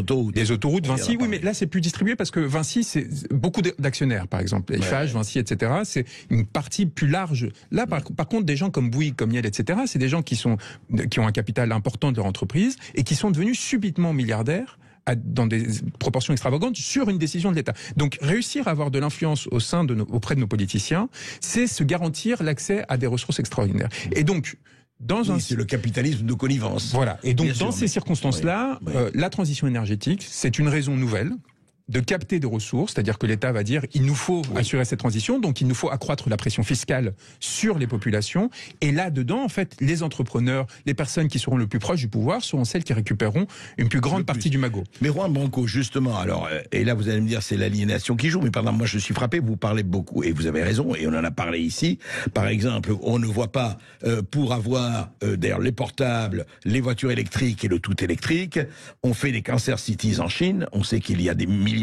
autoroutes, Vinci, oui, mais là c'est plus distribué parce que Vinci, c'est beaucoup d'actionnaires, par exemple. Eiffage, Vinci, etc., c'est une partie plus large. Là, par contre, des gens comme Bouygues, comme Niel, etc., c'est des gens qui ont un capital important de leur entreprise et qui sont devenus subitement milliardaires dans des proportions extravagantes sur une décision de l'État. Donc réussir à avoir de l'influence auprès de nos politiciens, c'est se garantir l'accès à des ressources extraordinaires. Et donc, c'est le capitalisme de connivence. Voilà. Et donc, ces circonstances-là, la transition énergétique, c'est une raison nouvelle de capter des ressources, c'est-à-dire que l'État va dire il nous faut assurer cette transition, donc il nous faut accroître la pression fiscale sur les populations, et là-dedans, en fait, les entrepreneurs, les personnes qui seront le plus proches du pouvoir seront celles qui récupéreront une plus grande partie du magot. Mais Juan Branco, justement, alors, et là vous allez me dire c'est l'aliénation qui joue, mais pardon, moi je suis frappé, vous parlez beaucoup, et vous avez raison, et on en a parlé ici, par exemple, on ne voit pas, pour avoir d'ailleurs les portables, les voitures électriques et le tout électrique, on fait des cancer cities en Chine, on sait qu'il y a des milliers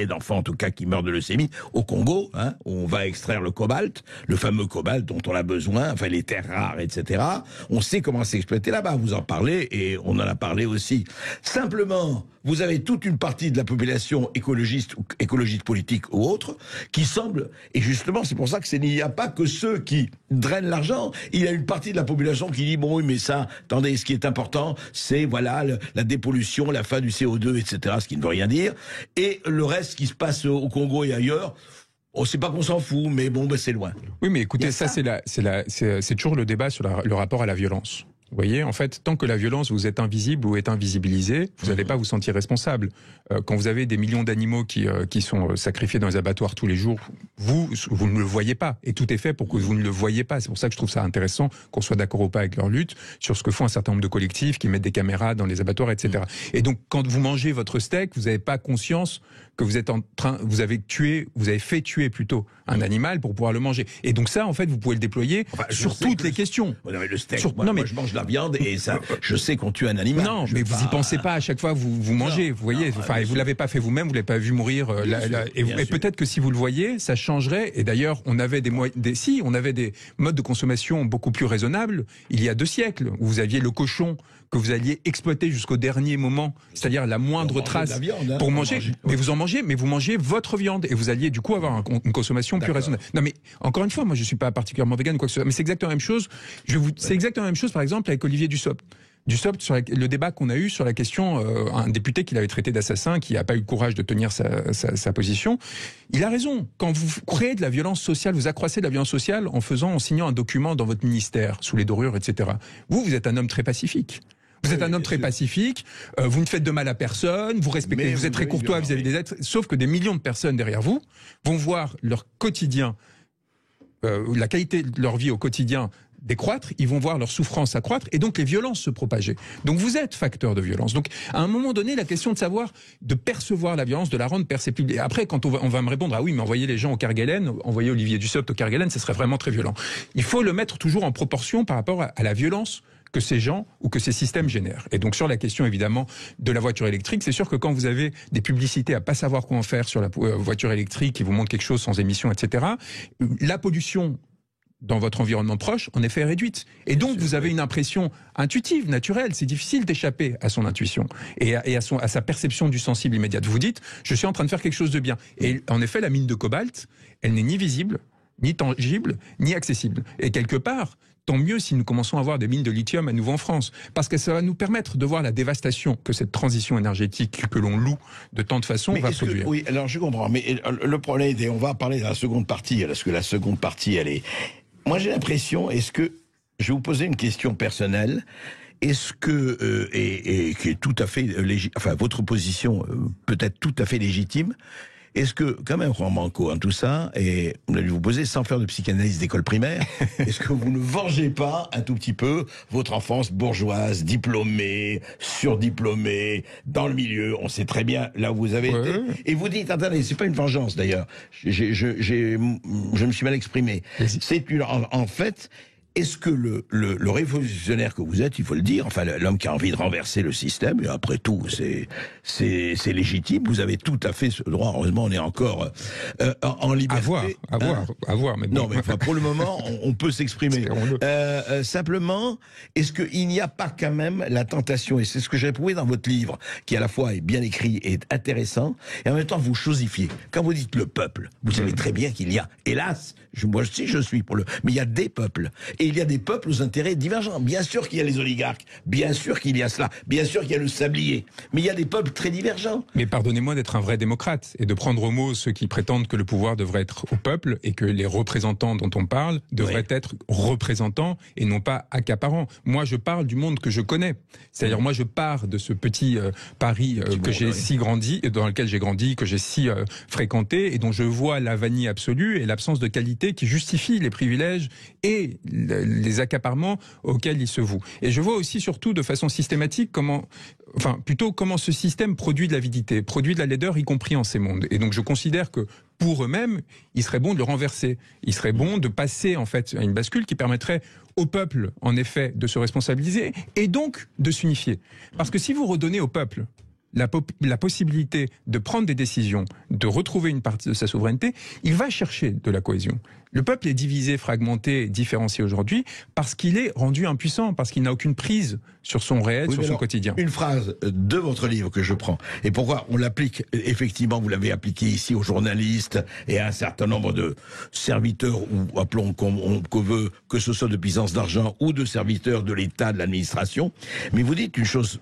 d'enfants en tout cas qui meurent de leucémie au Congo, hein, où on va extraire le cobalt, le fameux cobalt dont on a besoin, enfin les terres rares, etc. On sait comment c'est exploité là-bas, vous en parlez et on en a parlé aussi. Simplement, vous avez toute une partie de la population écologiste politique ou autre qui semble, et justement c'est pour ça que il n'y a pas que ceux qui drainent l'argent, il y a une partie de la population qui dit bon oui mais ça, attendez, ce qui est important c'est voilà la dépollution, la fin du CO2, etc., ce qui ne veut rien dire. Et le reste qui se passe au Congo et ailleurs, on sait pas qu'on s'en fout, mais bon, ben c'est loin. Oui, mais écoutez, ça c'est toujours le débat sur le rapport à la violence. Vous voyez, en fait, tant que la violence vous est invisible ou est invisibilisée, vous n'allez pas vous sentir responsable. Quand vous avez des millions d'animaux qui sont sacrifiés dans les abattoirs tous les jours, vous ne le voyez pas. Et tout est fait pour que vous ne le voyez pas. C'est pour ça que je trouve ça intéressant qu'on soit d'accord ou pas avec leur lutte sur ce que font un certain nombre de collectifs qui mettent des caméras dans les abattoirs, etc. Et donc, quand vous mangez votre steak, vous n'avez pas conscience que vous avez fait tuer plutôt un animal pour pouvoir le manger. Et donc ça, en fait, vous pouvez le déployer sur toutes les questions. Le steak, moi je mange la viande et ça, je sais qu'on tue un animal. Non, mais vous y pensez pas à chaque fois vous mangez, vous voyez. Enfin, et vous l'avez pas fait vous-même, vous l'avez pas vu mourir. Et peut-être que si vous le voyez, ça changerait. Et d'ailleurs, on avait des modes de consommation beaucoup plus raisonnables il y a 2 siècles, où vous aviez le cochon que vous alliez exploiter jusqu'au dernier moment, c'est-à-dire la moindre trace viande, pour manger. Mais vous en mangez, mais vous mangez votre viande et vous alliez du coup avoir une consommation plus raisonnable. Non, mais encore une fois, moi je suis pas particulièrement vegan ou quoi que ce soit, mais c'est exactement la même chose. C'est exactement la même chose, par exemple, avec Olivier Dussopt. Sur le débat qu'on a eu sur la question, un député qui l'avait traité d'assassin, qui n'a pas eu le courage de tenir sa position, il a raison. Quand vous créez de la violence sociale, vous accroissez de la violence sociale en signant un document dans votre ministère, sous les dorures, etc. Vous êtes un homme très pacifique. Vous êtes un homme très pacifique, vous ne faites de mal à personne, vous respectez, vous êtes très courtois vis-à-vis des êtres, sauf que des millions de personnes derrière vous vont voir leur quotidien, la qualité de leur vie au quotidien décroître, ils vont voir leur souffrance accroître et donc les violences se propager. Donc vous êtes facteur de violence. Donc à un moment donné, la question de savoir, de percevoir la violence, de la rendre perceptible. Et après, quand on va me répondre, ah oui, mais envoyer les gens au Kerguelen, envoyer Olivier Dussopt au Kerguelen, ce serait vraiment très violent. Il faut le mettre toujours en proportion par rapport à la violence que ces gens ou que ces systèmes génèrent. Et donc sur la question évidemment de la voiture électrique, c'est sûr que quand vous avez des publicités à pas savoir quoi en faire sur la voiture électrique qui vous montrent quelque chose sans émission, etc., la pollution dans votre environnement proche, en effet, est réduite. Et donc, vous avez une impression intuitive, naturelle. C'est difficile d'échapper à son intuition et à sa perception du sensible immédiate. Vous dites, je suis en train de faire quelque chose de bien. Et en effet, la mine de cobalt, elle n'est ni visible, ni tangible, ni accessible. Et quelque part, tant mieux si nous commençons à avoir des mines de lithium à nouveau en France. Parce que ça va nous permettre de voir la dévastation que cette transition énergétique que l'on loue de tant de façons va produire. Oui, alors je comprends. Mais le problème, et on va parler de la seconde partie, parce que la seconde partie, elle est... Moi, j'ai l'impression, je vais vous poser une question personnelle, est-ce que, et qui est tout à fait enfin, votre position peut être tout à fait légitime, est-ce que, quand même, Juan Branco, tout ça, et on allait vous poser sans faire de psychanalyse d'école primaire, est-ce que vous ne vengez pas un tout petit peu votre enfance bourgeoise, diplômée, surdiplômée, dans le milieu, on sait très bien là où vous avez été, et vous dites, attendez, c'est pas une vengeance d'ailleurs, je me suis mal exprimé, c'est en fait... Est-ce que le révolutionnaire que vous êtes, il faut le dire, enfin l'homme qui a envie de renverser le système, et après tout, c'est légitime, vous avez tout à fait ce droit, heureusement on est encore en liberté. À voir. Mais non, mais enfin, pour le moment, on peut s'exprimer. Simplement, est-ce qu'il n'y a pas quand même la tentation, et c'est ce que j'ai trouvé dans votre livre, qui à la fois est bien écrit et intéressant, et en même temps vous chosifiez. Quand vous dites le peuple, vous savez très bien qu'il y a, hélas, moi aussi je suis pour mais il y a des peuples. Et il y a des peuples aux intérêts divergents. Bien sûr qu'il y a les oligarques, bien sûr qu'il y a cela, bien sûr qu'il y a le sablier, mais il y a des peuples très divergents. Mais pardonnez-moi d'être un vrai démocrate et de prendre au mot ceux qui prétendent que le pouvoir devrait être au peuple et que les représentants dont on parle devraient être représentants et non pas accaparants. Moi, je parle du monde que je connais. C'est-à-dire, moi, je pars de ce petit Paris que j'ai si grandi, dans lequel j'ai grandi, que j'ai si fréquenté et dont je vois la vanille absolue et l'absence de qualité qui justifie les privilèges et les accaparements auxquels il se voue. Et je vois aussi surtout de façon systématique comment ce système produit de l'avidité, produit de la laideur, y compris en ces mondes. Et donc je considère que pour eux-mêmes, il serait bon de le renverser. Il serait bon de passer en fait à une bascule qui permettrait au peuple, en effet, de se responsabiliser et donc de s'unifier. Parce que si vous redonnez au peuple la possibilité de prendre des décisions, de retrouver une partie de sa souveraineté, il va chercher de la cohésion. Le peuple est divisé, fragmenté, différencié aujourd'hui parce qu'il est rendu impuissant, parce qu'il n'a aucune prise sur son réel, sur son quotidien. Une phrase de votre livre que je prends, et pourquoi on l'applique, effectivement, vous l'avez appliqué ici aux journalistes et à un certain nombre de serviteurs, ou appelons qu'on veut, que ce soit de puissance d'argent ou de serviteurs de l'État, de l'administration, mais vous dites une chose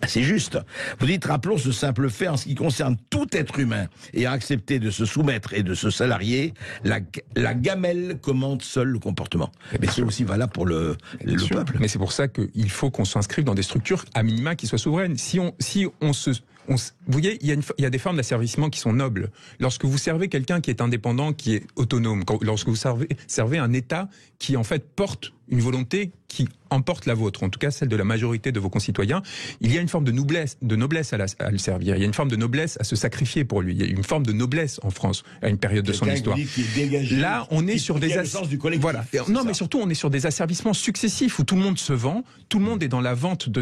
assez juste. Vous dites, rappelons ce simple fait en ce qui concerne tout être humain et à accepter de se soumettre et de se salarier, la gamelle commande seule le comportement. Mais c'est aussi valable pour le peuple. Mais c'est pour ça qu'il faut qu'on s'inscrive dans des structures à minima qui soient souveraines. Si on se vous voyez, il y a des formes d'asservissement qui sont nobles. Lorsque vous servez quelqu'un qui est indépendant, qui est autonome, lorsque vous servez un État qui en fait porte une volonté qui emporte la vôtre, en tout cas celle de la majorité de vos concitoyens, il y a une forme de noblesse à le servir. Il y a une forme de noblesse à se sacrifier pour lui. Il y a une forme de noblesse en France à une période de son histoire. Là, on est sur des voilà. Non, mais surtout, on est sur des asservissements successifs où tout le monde se vend, tout le monde est dans la vente de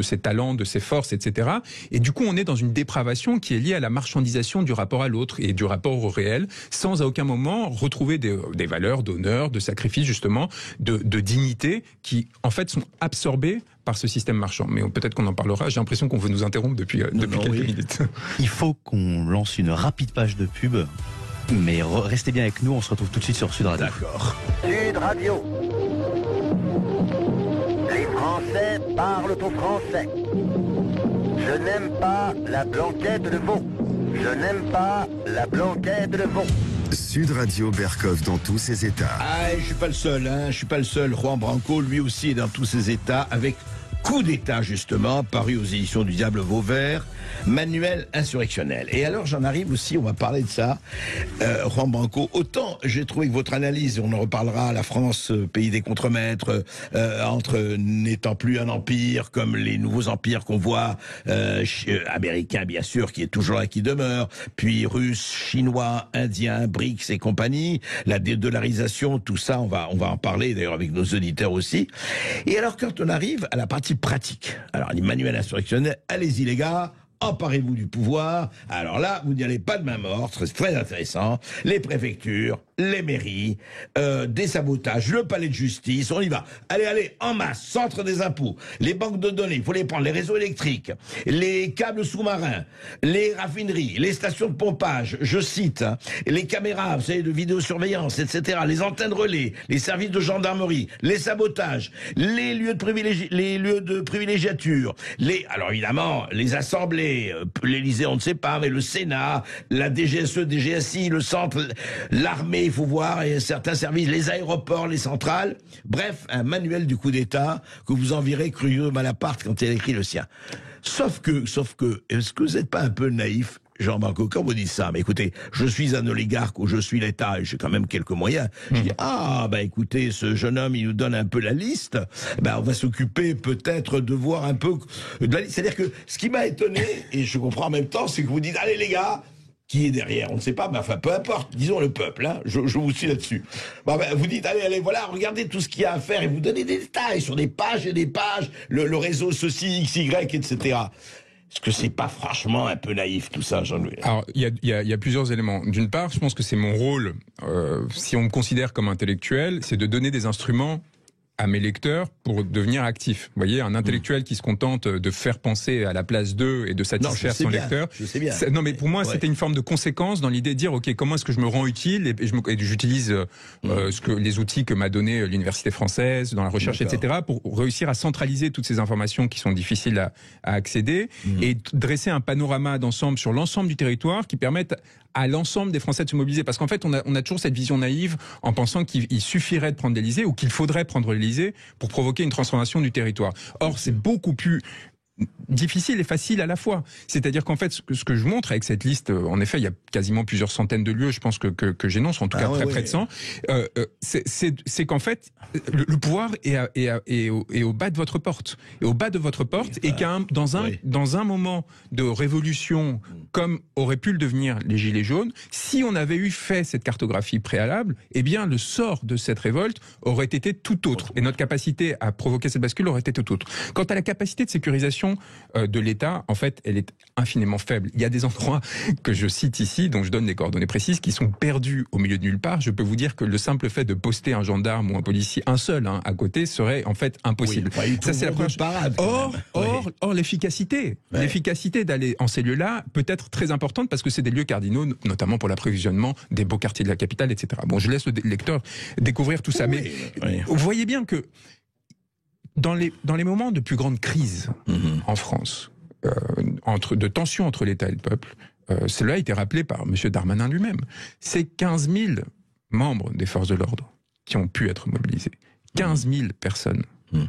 ses talents, de ses forces, etc. Et du coup, on est dans une dépravation qui est liée à la marchandisation du rapport à l'autre et du rapport au réel, sans à aucun moment retrouver des valeurs d'honneur, de sacrifice, justement, de dignité, qui en fait sont absorbées par ce système marchand. Mais peut-être qu'on en parlera. J'ai l'impression qu'on veut nous interrompre depuis quelques minutes. Il faut qu'on lance une rapide page de pub. Mais restez bien avec nous, on se retrouve tout de suite sur Sud Radio. D'accord. Sud Radio. Les Français parlent au français. Je n'aime pas la blanquette de veau. Je n'aime pas la blanquette de veau. Sud Radio Berkoff dans tous ses états. Ah, je suis pas le seul, hein. Je suis pas le seul. Juan Branco, lui aussi, est dans tous ses états, avec Coup d'État, justement, paru aux éditions du Diable Vauvert, manuel insurrectionnel. Et alors, j'en arrive aussi, on va parler de ça. Juan Branco, autant j'ai trouvé que votre analyse, on en reparlera, la France, pays des contremaîtres, entre n'étant plus un empire, comme les nouveaux empires qu'on voit, américains, bien sûr, qui est toujours là, qui demeure, puis russes, chinois, indiens, BRICS et compagnie, la dédollarisation, tout ça, on va en parler, d'ailleurs, avec nos auditeurs aussi. Et alors, quand on arrive à la partie pratique, alors les manuels insurrectionnels, allez-y les gars, emparez-vous du pouvoir. Alors là, vous n'y allez pas de main morte, c'est très intéressant. Les préfectures, les mairies, des sabotages, le palais de justice, on y va. Allez, en masse, centre des impôts, les banques de données, il faut les prendre, les réseaux électriques, les câbles sous-marins, les raffineries, les stations de pompage, je cite, hein, les caméras, vous savez, de vidéosurveillance, etc., les antennes relais, les services de gendarmerie, les sabotages, les lieux de privilégiature, alors évidemment, les assemblées, l'Élysée, on ne sait pas, mais le Sénat, la DGSE, DGSI, le centre, l'armée, il faut voir, et certains services, les aéroports, les centrales. Bref, un manuel du coup d'État que vous enverrez curieux Malaparte quand il a écrit le sien. Sauf que, est-ce que vous n'êtes pas un peu naïf, Jean Branco, quand vous dites ça? Mais écoutez, je suis un oligarque ou je suis l'État et j'ai quand même quelques moyens. Je dis, écoutez, ce jeune homme, il nous donne un peu la liste. On va s'occuper peut-être de voir un peu de la liste. C'est-à-dire que ce qui m'a étonné, et je comprends en même temps, c'est que vous dites, allez les gars, qui est derrière, on ne sait pas, mais enfin, peu importe, disons le peuple, hein, je vous suis là-dessus. Vous dites, allez, voilà, regardez tout ce qu'il y a à faire et vous donnez des détails sur des pages et des pages, le réseau ceci, XY, etc. Est-ce que c'est pas franchement un peu naïf tout ça, Jean-Louis? Alors, il y a plusieurs éléments. D'une part, je pense que c'est mon rôle, si on me considère comme intellectuel, c'est de donner des instruments à mes lecteurs pour devenir actifs. Vous voyez, un intellectuel qui se contente de faire penser à la place d'eux et de satisfaire son lecteur. Je sais bien. Non, mais pour moi, c'était une forme de conséquence dans l'idée de dire, OK, comment est-ce que je me rends utile et j'utilise les outils que m'a donné l'Université française dans la recherche, etc., pour réussir à centraliser toutes ces informations qui sont difficiles à accéder et dresser un panorama d'ensemble sur l'ensemble du territoire qui permette à l'ensemble des Français de se mobiliser. Parce qu'en fait, on a toujours cette vision naïve en pensant qu'il suffirait de prendre l'Élysée ou qu'il faudrait prendre l'Élysée pour provoquer une transformation du territoire. Or, c'est beaucoup plus difficile et facile à la fois. C'est-à-dire qu'en fait, ce que je montre avec cette liste, en effet, il y a quasiment plusieurs centaines de lieux, je pense que j'énonce, en tout cas près de 100, c'est qu'en fait, le pouvoir est au bas de votre porte. Et au bas de votre porte, et dans un moment de révolution, comme aurait pu le devenir les Gilets jaunes, si on avait fait cette cartographie préalable, eh bien, le sort de cette révolte aurait été tout autre. Et notre capacité à provoquer cette bascule aurait été tout autre. Quant à la capacité de sécurisation de l'État, en fait, elle est infiniment faible. Il y a des endroits que je cite ici, dont je donne des coordonnées précises, qui sont perdus au milieu de nulle part. Je peux vous dire que le simple fait de poster un gendarme ou un policier, un seul, à côté, serait en fait impossible. Ça, c'est la première parade. Or, l'efficacité d'aller en ces lieux-là peut être très importante parce que c'est des lieux cardinaux, notamment pour l'approvisionnement des beaux quartiers de la capitale, etc. Bon, je laisse le lecteur découvrir tout ça, mais vous voyez bien que dans les moments de plus grande crise en France, de tension entre l'État et le peuple, cela a été rappelé par M. Darmanin lui-même. C'est 15 000 membres des forces de l'ordre qui ont pu être mobilisés. 15 000 personnes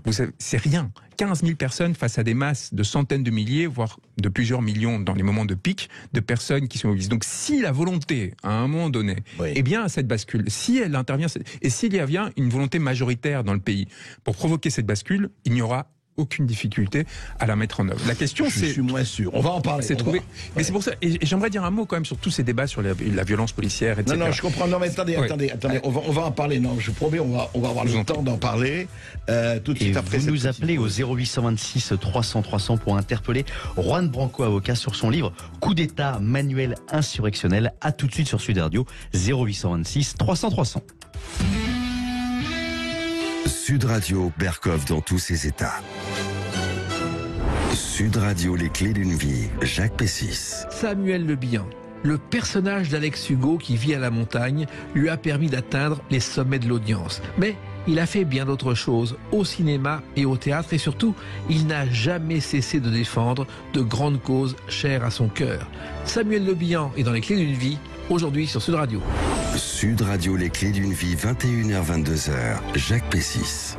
Vous savez, c'est rien. 15 000 personnes face à des masses de centaines de milliers, voire de plusieurs millions dans les moments de pic, de personnes qui sont mobilisées. Donc si la volonté, à un moment donné, est bien à cette bascule, si elle intervient, et s'il y a bien une volonté majoritaire dans le pays pour provoquer cette bascule, il n'y aura aucune difficulté à la mettre en œuvre. La question, Je suis moins sûr. On va en parler. Mais c'est pour ça. Et j'aimerais dire un mot quand même sur tous ces débats sur la violence policière, etc. Non, je comprends. Non, mais attendez. On va en parler. Non, je promets, on va avoir le temps d'en parler tout de suite après. Vous nous appelez au 0826 300 300 pour interpeller Juan Branco, avocat, sur son livre Coup d'État, manuel insurrectionnel. À tout de suite sur Sud Radio, 0826 300 300. Sud Radio, Berkov dans tous ses états. Sud Radio, les clés d'une vie, Jacques Pessis. Samuel Le Bihan, le personnage d'Alex Hugo qui vit à la montagne, lui a permis d'atteindre les sommets de l'audience. Mais il a fait bien d'autres choses au cinéma et au théâtre et surtout, il n'a jamais cessé de défendre de grandes causes chères à son cœur. Samuel Le Bihan est dans les clés d'une vie, aujourd'hui sur Sud Radio. Sud Radio, les clés d'une vie, 21h-22h, Jacques Pessis.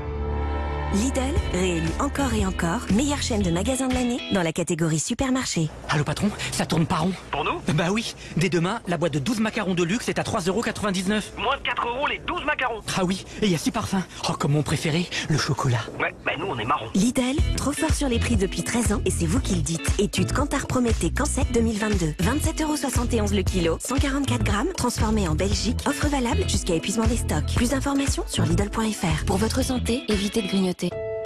Lidl, réélu encore et encore, meilleure chaîne de magasins de l'année dans la catégorie supermarché. Allô patron, ça tourne pas rond. Pour nous? Bah oui, dès demain, la boîte de 12 macarons de luxe est à 3,99 €. Moins de 4 € les 12 macarons. Ah oui, et il y a 6 parfums. Oh, comme mon préféré, le chocolat. Ouais, bah nous on est marron. Lidl, trop fort sur les prix depuis 13 ans et c'est vous qui le dites. Étude Kantar Prométhée Cansec 2022. 27,71 € le kilo, 144 grammes, transformé en Belgique. Offre valable jusqu'à épuisement des stocks. Plus d'informations sur Lidl.fr. Pour votre santé, évitez de grignoter.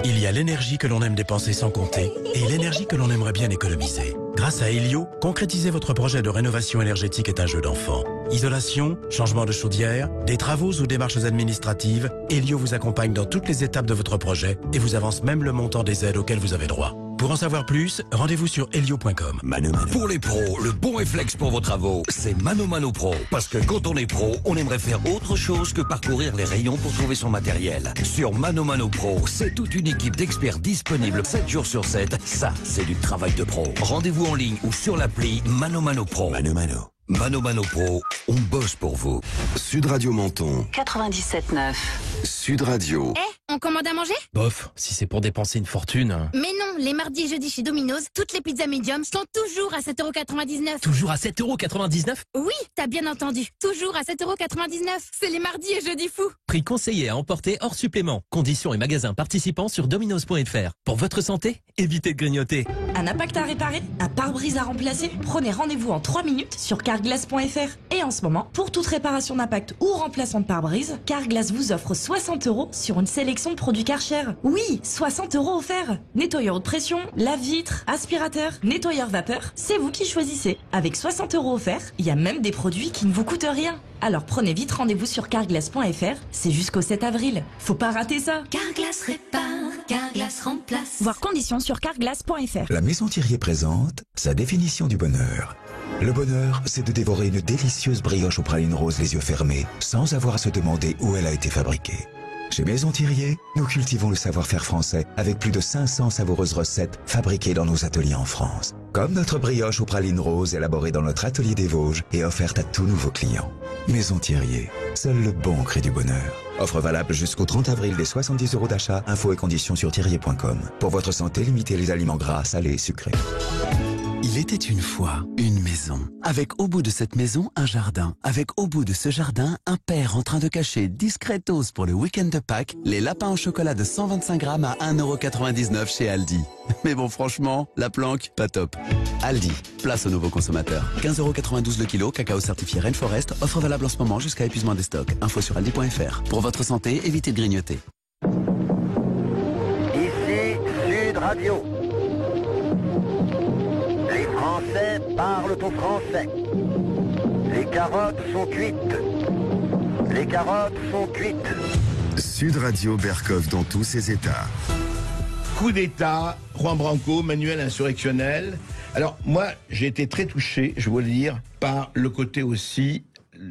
Il y a l'énergie que l'on aime dépenser sans compter et l'énergie que l'on aimerait bien économiser. Grâce à Elio, concrétiser votre projet de rénovation énergétique est un jeu d'enfant. Isolation, changement de chaudière, des travaux ou démarches administratives, Elio vous accompagne dans toutes les étapes de votre projet et vous avance même le montant des aides auxquelles vous avez droit. Pour en savoir plus, rendez-vous sur elio.com. Mano. Pour les pros, le bon réflexe pour vos travaux, c'est Mano Pro. Parce que quand on est pro, on aimerait faire autre chose que parcourir les rayons pour trouver son matériel. Sur Mano Pro, c'est toute une équipe d'experts disponibles 7 jours sur 7. Ça, c'est du travail de pro. Rendez-vous en ligne ou sur l'appli Mano Pro. Mano Pro, on bosse pour vous. Sud Radio Menton. 97.9. Sud Radio. On commande à manger? Bof, si c'est pour dépenser une fortune. Mais non, les mardis et jeudis chez Domino's, toutes les pizzas medium sont toujours à 7,99 €. Toujours à 7,99 €? Oui, t'as bien entendu. Toujours à 7,99 €. C'est les mardis et jeudis fous. Prix conseillé à emporter hors supplément. Conditions et magasins participants sur dominos.fr. Pour votre santé, évitez de grignoter. Un impact à réparer? Un pare-brise à remplacer? Prenez rendez-vous en 3 minutes sur carglass.fr. Et en ce moment, pour toute réparation d'impact ou remplacement de pare-brise, Carglass vous offre 60 € sur une sélection de produits Karcher. Oui, 60 € offerts. Nettoyeur haute pression, lave-vitre, aspirateur, nettoyeur vapeur, c'est vous qui choisissez. Avec 60 € offerts, il y a même des produits qui ne vous coûtent rien. Alors prenez vite rendez-vous sur carglass.fr, c'est jusqu'au 7 avril. Faut pas rater ça. Carglass répare, Carglass remplace. Voir conditions sur carglass.fr. La Maison Thirier présente sa définition du bonheur. Le bonheur, c'est de dévorer une délicieuse brioche aux pralines roses les yeux fermés, sans avoir à se demander où elle a été fabriquée. Chez Maison Thirier, nous cultivons le savoir-faire français avec plus de 500 savoureuses recettes fabriquées dans nos ateliers en France. Comme notre brioche aux pralines roses élaborée dans notre atelier des Vosges et offerte à tous nouveaux clients. Maison Thirier, seul le bon crée du bonheur. Offre valable jusqu'au 30 avril des 70 € d'achat. Infos et conditions sur thirier.com. Pour votre santé, limitez les aliments gras, salés et sucrés. Il était une fois une maison. Avec au bout de cette maison, un jardin. Avec au bout de ce jardin, un père en train de cacher discretos pour le week-end de Pâques les lapins au chocolat de 125 grammes à 1,99 € chez Aldi. Mais bon, franchement, la planque, pas top. Aldi, place aux nouveaux consommateurs. 15,92 € le kilo, cacao certifié Rainforest. Offre valable en ce moment jusqu'à épuisement des stocks. Info sur aldi.fr. Pour votre santé, évitez de grignoter. Ici Sud Radio. Les Français parlent au français. Les carottes sont cuites. Les carottes sont cuites. Sud Radio, Berkov dans tous ses états. Coup d'État, Juan Branco, manuel insurrectionnel. Alors moi, j'ai été très touché, je veux le dire, par le côté aussi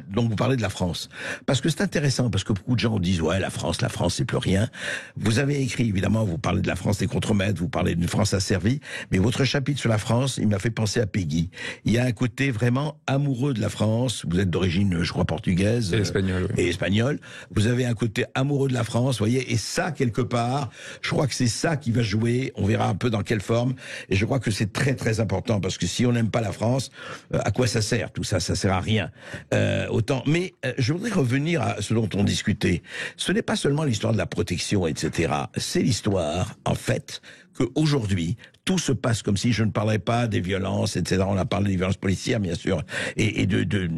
dont vous parlez de la France. Parce que c'est intéressant, parce que beaucoup de gens disent, ouais, la France, c'est plus rien. Vous avez écrit, évidemment, vous parlez de la France des contremaîtres, vous parlez d'une France asservie, mais votre chapitre sur la France, il m'a fait penser à Peggy. Il y a un côté vraiment amoureux de la France. Vous êtes d'origine, je crois, portugaise. Et espagnole. Vous avez un côté amoureux de la France, vous voyez, et ça, quelque part, je crois que c'est ça qui va jouer. On verra un peu dans quelle forme. Et je crois que c'est très, très important, parce que si on n'aime pas la France, à quoi ça sert tout ça? Ça sert à rien. Autant. Mais je voudrais revenir à ce dont on discutait. Ce n'est pas seulement l'histoire de la protection, etc. C'est l'histoire, en fait, qu'aujourd'hui, tout se passe comme si je ne parlais pas des violences, etc. On a parlé des violences policières, bien sûr, et de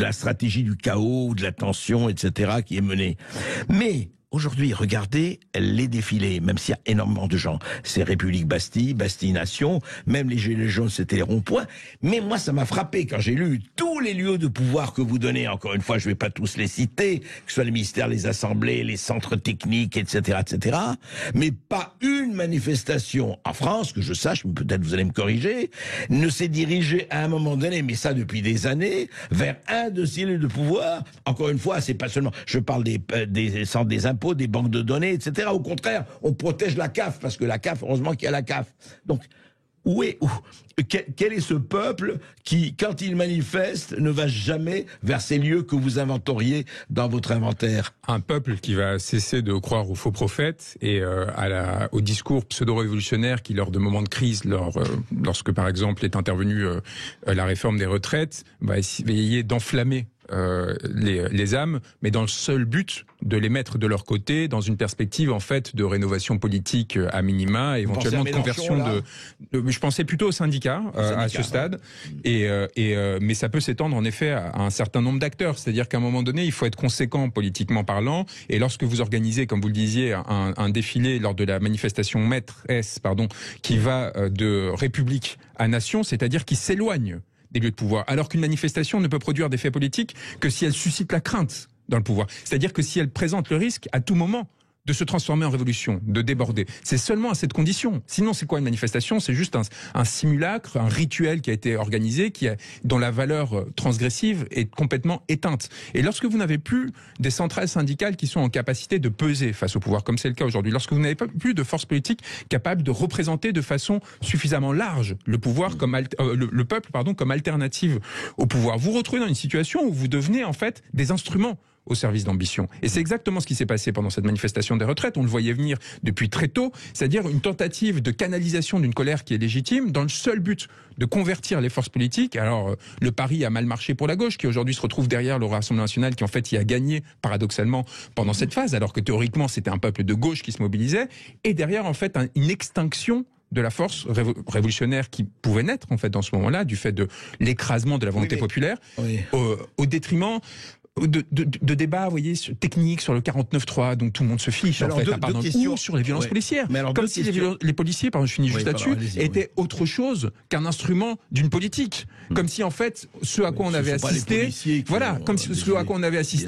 la stratégie du chaos, de la tension, etc. qui est menée. Mais aujourd'hui, regardez les défilés, même s'il y a énormément de gens. C'est République Bastille, Bastille Nation, même les Gilets jaunes, c'était les ronds-points. Mais moi, ça m'a frappé quand j'ai lu tous les lieux de pouvoir que vous donnez. Encore une fois, je ne vais pas tous les citer, que ce soit les ministères, les assemblées, les centres techniques, etc., etc. Mais pas une manifestation en France, que je sache, mais peut-être vous allez me corriger, ne s'est dirigée à un moment donné, mais ça depuis des années, vers un de ces lieux de pouvoir. Encore une fois, c'est pas seulement, je parle des centres des impôts, des banques de données, etc. Au contraire, on protège la CAF, parce que la CAF, heureusement qu'il y a la CAF. Donc, quel est ce peuple qui, quand il manifeste, ne va jamais vers ces lieux que vous inventoriez dans votre inventaire? Un peuple qui va cesser de croire aux faux prophètes et au discours pseudo-révolutionnaire qui, lors de moments de crise, lorsque par exemple est intervenue la réforme des retraites, va essayer d'enflammer les âmes, mais dans le seul but de les mettre de leur côté, dans une perspective en fait de rénovation politique à minima, éventuellement de conversion je pensais plutôt aux syndicats à ce stade, mais ça peut s'étendre en effet à un certain nombre d'acteurs, c'est-à-dire qu'à un moment donné, il faut être conséquent politiquement parlant, et lorsque vous organisez, comme vous le disiez, un défilé lors de la manifestation maîtresse, qui va de République à Nation, c'est-à-dire qui s'éloigne des lieux de pouvoir, alors qu'une manifestation ne peut produire d'effet politique que si elle suscite la crainte dans le pouvoir. C'est-à-dire que si elle présente le risque à tout moment de se transformer en révolution, de déborder. C'est seulement à cette condition. Sinon, c'est quoi une manifestation? C'est juste un simulacre, un rituel qui a été organisé, dont la valeur transgressive est complètement éteinte. Et lorsque vous n'avez plus des centrales syndicales qui sont en capacité de peser face au pouvoir, comme c'est le cas aujourd'hui, lorsque vous n'avez plus de forces politiques capables de représenter de façon suffisamment large le pouvoir le peuple, comme alternative au pouvoir, vous retrouvez dans une situation où vous devenez en fait des instruments au service d'ambition. Et c'est exactement ce qui s'est passé pendant cette manifestation des retraites. On le voyait venir depuis très tôt, c'est-à-dire une tentative de canalisation d'une colère qui est légitime dans le seul but de convertir les forces politiques. Alors, le pari a mal marché pour la gauche, qui aujourd'hui se retrouve derrière le Rassemblement national, qui en fait y a gagné, paradoxalement, pendant cette phase, alors que théoriquement, c'était un peuple de gauche qui se mobilisait, et derrière, en fait, une extinction de la force révolutionnaire qui pouvait naître, en fait, dans ce moment-là, du fait de l'écrasement de la volonté populaire, au détriment de débats, vous voyez, techniques sur le 49.3, donc tout le monde se fiche, en fait, à part ou sur les violences policières. Mais alors, comme si les policiers, pardon, je finis juste là-dessus, étaient autre chose qu'un instrument d'une politique. Comme si, en fait, ce à quoi on avait assisté,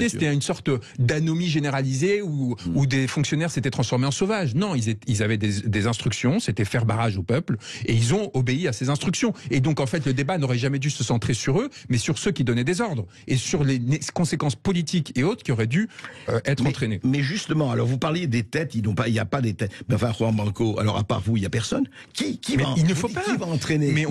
c'était une sorte d'anomie généralisée où des fonctionnaires s'étaient transformés en sauvages. Non, ils avaient des instructions, c'était faire barrage au peuple, et ils ont obéi à ces instructions. Et donc, en fait, le débat n'aurait jamais dû se centrer sur eux, mais sur ceux qui donnaient des ordres, et sur les conséquences politiques et autres qui auraient dû être entraînées. Mais justement, alors vous parliez des têtes, il n'y a pas des têtes. Mais enfin, Juan Branco, alors à part vous, il n'y a personne. Qui va entraîner? Mais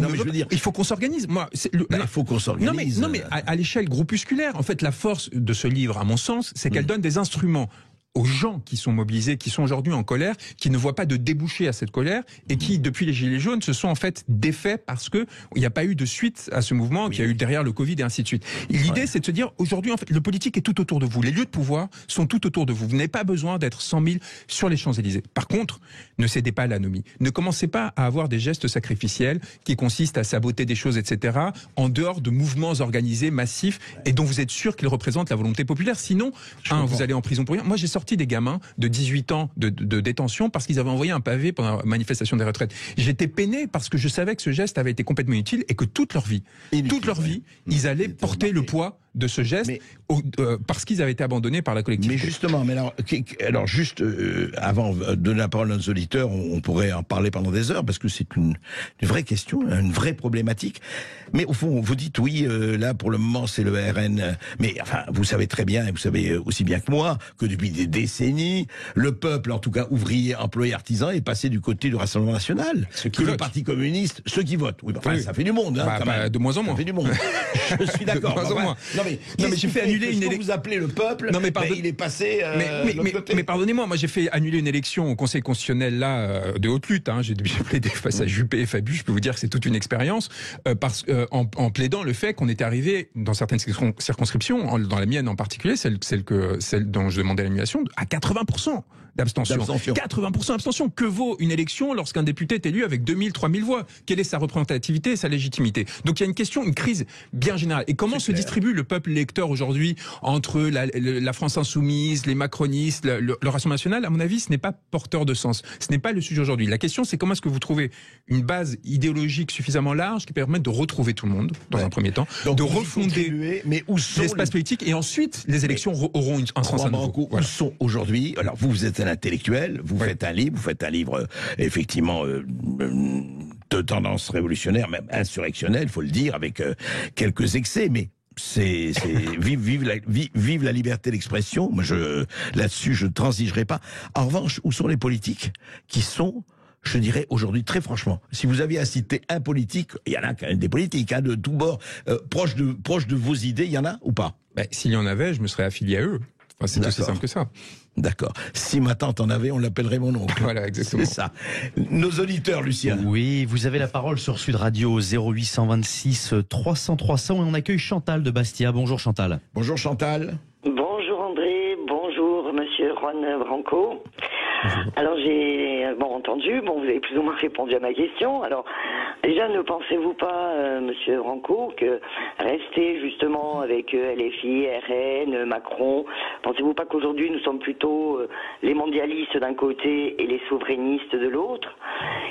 il faut qu'on s'organise. Il faut qu'on s'organise. Non, mais à l'échelle groupusculaire, en fait, la force de ce livre, à mon sens, c'est qu'elle donne des instruments aux gens qui sont mobilisés, qui sont aujourd'hui en colère, qui ne voient pas de débouché à cette colère, et qui, depuis les Gilets jaunes, se sont en fait défaits parce que il n'y a pas eu de suite à ce mouvement, qu'il y a eu derrière le Covid et ainsi de suite. L'idée, c'est de se dire, aujourd'hui, en fait, le politique est tout autour de vous. Les lieux de pouvoir sont tout autour de vous. Vous n'avez pas besoin d'être 100 000 sur les Champs-Élysées. Par contre, ne cédez pas à l'anomie. Ne commencez pas à avoir des gestes sacrificiels qui consistent à saboter des choses, etc., en dehors de mouvements organisés, massifs, et dont vous êtes sûr qu'ils représentent la volonté populaire. Sinon, vous allez en prison pour rien. Moi, j'ai sorti des gamins de 18 ans de détention parce qu'ils avaient envoyé un pavé pendant la manifestation des retraites. J'étais peiné parce que je savais que ce geste avait été complètement inutile et que toute leur vie, ils allaient porter le poids de ce geste parce qu'ils avaient été abandonnés par la collectivité. Mais justement, alors juste avant de donner la parole à nos auditeurs, on pourrait en parler pendant des heures parce que c'est une vraie question, une vraie problématique. Mais au fond, vous dites oui, là pour le moment c'est le RN. Mais enfin, vous savez très bien, et vous savez aussi bien que moi, que depuis des décennies, le peuple, en tout cas ouvrier, employé, artisan, est passé du côté du Rassemblement national. Que le Parti communiste, ceux qui votent. Oui, enfin, ça fait du monde. Hein, quand même. De moins en moins. Ça fait du monde. Je suis d'accord. De moins en moins. Non mais j'ai fait annuler une élection. Vous appelez le peuple. Non mais il est passé. Mais pardonnez-moi, moi j'ai fait annuler une élection au Conseil constitutionnel là de haute lutte. Hein, j'ai plaidé face à Juppé et Fabius. Je peux vous dire que c'est toute une expérience en plaidant le fait qu'on était arrivé dans certaines circonscriptions, dans la mienne en particulier, celle dont je demandais l'annulation, à 80% d'abstention. 80% d'abstention. Que vaut une élection lorsqu'un député est élu avec 2000, 3000 voix? Quelle est sa représentativité et sa légitimité? Donc il y a une question, une crise bien générale. Et comment se distribue le peuple électeur aujourd'hui entre la France insoumise, les macronistes, le Rassemblement national? À mon avis, ce n'est pas porteur de sens. Ce n'est pas le sujet aujourd'hui. La question, c'est comment est-ce que vous trouvez une base idéologique suffisamment large qui permette de retrouver tout le monde, dans un premier temps, donc de refonder l'espace politique, et ensuite les élections auront un sens à nouveau. Où sont aujourd'hui? Alors vous êtes un intellectuel, vous faites un livre, effectivement de tendance révolutionnaire, même insurrectionnelle, faut le dire, avec quelques excès, mais vive la liberté d'expression. Moi, là-dessus, je ne transigerai pas. En revanche, où sont les politiques qui sont, je dirais aujourd'hui très franchement, si vous aviez à citer un politique, il y en a quand même des politiques de tous bords, proches de vos idées, il y en a ou pas? S'il y en avait, je me serais affilié à eux. Enfin, c'est aussi simple que ça. D'accord. Si ma tante en avait, on l'appellerait mon oncle. Voilà, exactement. C'est ça. Nos auditeurs, Lucien. Oui, vous avez la parole sur Sud Radio 0826 300 300 et on accueille Chantal de Bastia. Bonjour Chantal. Bonjour Chantal. Bonjour André, bonjour Monsieur Juan Branco. Alors j'ai entendu, vous avez plus ou moins répondu à ma question. Alors déjà, ne pensez-vous pas, Monsieur Branco, que rester justement avec LFI, RN, Macron, pensez-vous pas qu'aujourd'hui nous sommes plutôt les mondialistes d'un côté et les souverainistes de l'autre?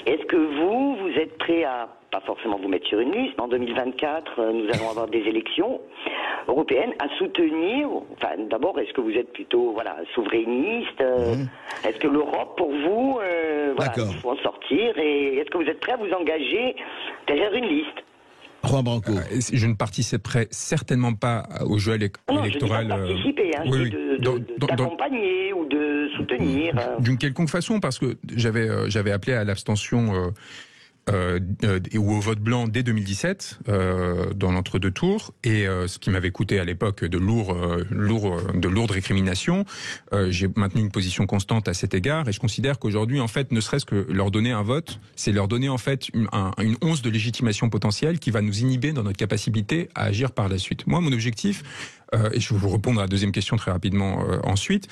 Est-ce que vous êtes prêt à, pas forcément vous mettre sur une liste, mais en 2024, nous allons avoir des élections européennes, à soutenir, enfin d'abord, est-ce que vous êtes plutôt souverainiste? Est-ce que l'Europe, pour vous, il faut en sortir? Et est-ce que vous êtes prêt à vous engager derrière une liste? Juan Branco. Je ne participerai certainement pas au jeu électoral. Non, je dis pas de participer, d'accompagner ou de soutenir. D'une quelconque façon, parce que j'avais appelé à l'abstention ou au vote blanc dès 2017 dans l'entre-deux tours, et ce qui m'avait coûté à l'époque de lourdes récriminations. J'ai maintenu une position constante à cet égard, et je considère qu'aujourd'hui, en fait, ne serait-ce que leur donner un vote, c'est leur donner en fait une once de légitimation potentielle qui va nous inhiber dans notre capacité à agir par la suite. Moi, mon objectif, et je vais vous répondre à la deuxième question très rapidement ensuite,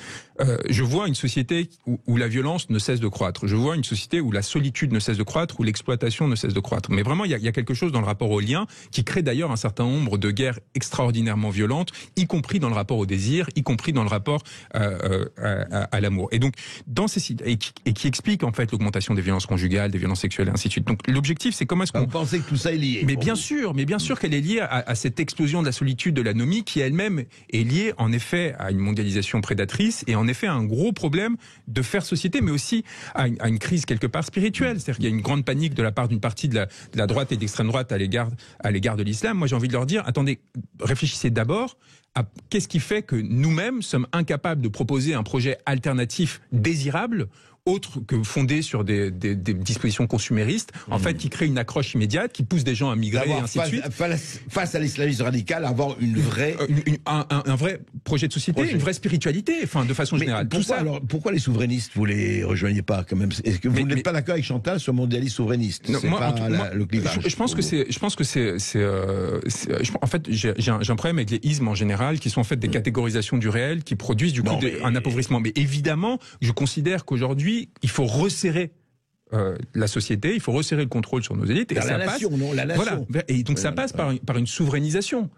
je vois une société où la violence ne cesse de croître. Je vois une société où la solitude ne cesse de croître, où l'exploitation ne cesse de croître. Mais vraiment, il y a quelque chose dans le rapport au lien qui crée d'ailleurs un certain nombre de guerres extraordinairement violentes, y compris dans le rapport au désir, y compris dans le rapport à l'amour. Et donc, et qui explique en fait l'augmentation des violences conjugales, des violences sexuelles et ainsi de suite. Donc, l'objectif, c'est comment est-ce qu'on... Vous pensez que tout ça est lié? Mais bien sûr qu'elle est liée à cette explosion de la solitude, de l'anomie, qui elle-même est liée en effet à une mondialisation prédatrice et en effet à un gros problème de faire société, mais aussi à une crise quelque part spirituelle. C'est-à-dire qu'il y a une grande panique de la part d'une partie de la droite et de l'extrême droite à l'égard de l'islam. Moi, j'ai envie de leur dire, attendez, réfléchissez d'abord à qu'est-ce qui fait que nous-mêmes sommes incapables de proposer un projet alternatif désirable, autre que fondé sur des dispositions consuméristes, en fait, qui crée une accroche immédiate, qui pousse des gens à migrer, et ainsi de suite. Face à l'islamisme radical, avoir une vraie... un vrai projet de société, une vraie spiritualité, enfin, de façon générale. Pourquoi les souverainistes, vous les rejoignez pas, quand même? Est-ce que vous n'êtes pas d'accord avec Chantal sur mondialiste souverainiste? Non, le clivage. Je pense que en fait, j'ai un problème avec les ismes en général, qui sont en fait des catégorisations du réel, qui produisent du coup un appauvrissement. Mais évidemment, je considère qu'aujourd'hui, il faut resserrer la société, il faut resserrer le contrôle sur nos élites. Et la nation. Voilà. Et donc ça passe par une souverainisation.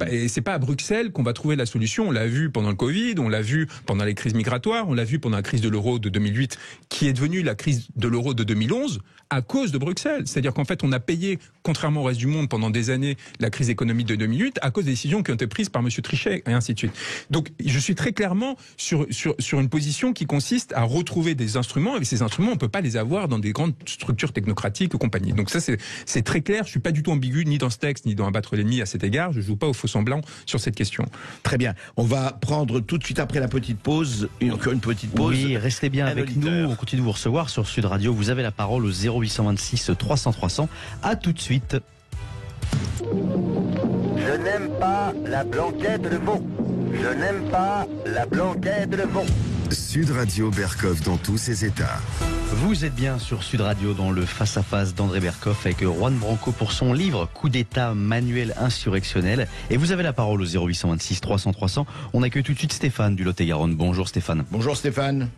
Et c'est pas à Bruxelles qu'on va trouver la solution. On l'a vu pendant le Covid, on l'a vu pendant les crises migratoires, on l'a vu pendant la crise de l'euro de 2008, qui est devenue la crise de l'euro de 2011 à cause de Bruxelles. C'est-à-dire qu'en fait, on a payé, contrairement au reste du monde, pendant des années, la crise économique de 2008 à cause des décisions qui ont été prises par M. Trichet, et ainsi de suite. Donc, je suis très clairement sur une position qui consiste à retrouver des instruments, et ces instruments, on ne peut pas les avoir dans des grandes structures technocratiques ou compagnie. Donc ça, c'est très clair. Je ne suis pas du tout ambigu, ni dans ce texte, ni dans Abattre l'ennemi à cet égard. Je ne joue pas au faux semblant sur cette question. Très bien. On va prendre tout de suite après la petite pause, encore une petite pause. Oui, restez bien avec nous. On continue de vous recevoir sur Sud Radio. Vous avez la parole au 0826 300 300. À tout de suite. Je n'aime pas la blanquette de veau. Je n'aime pas la blanquette de veau. Sud Radio Berkoff dans tous ses états. Vous êtes bien sur Sud Radio dans le face-à-face d'André Berkoff avec Juan Branco pour son livre Coup d'État manuel insurrectionnel. Et vous avez la parole au 0826 300 300. On accueille tout de suite Stéphane du Lot-et-Garonne. Bonjour Stéphane. Bonjour Stéphane.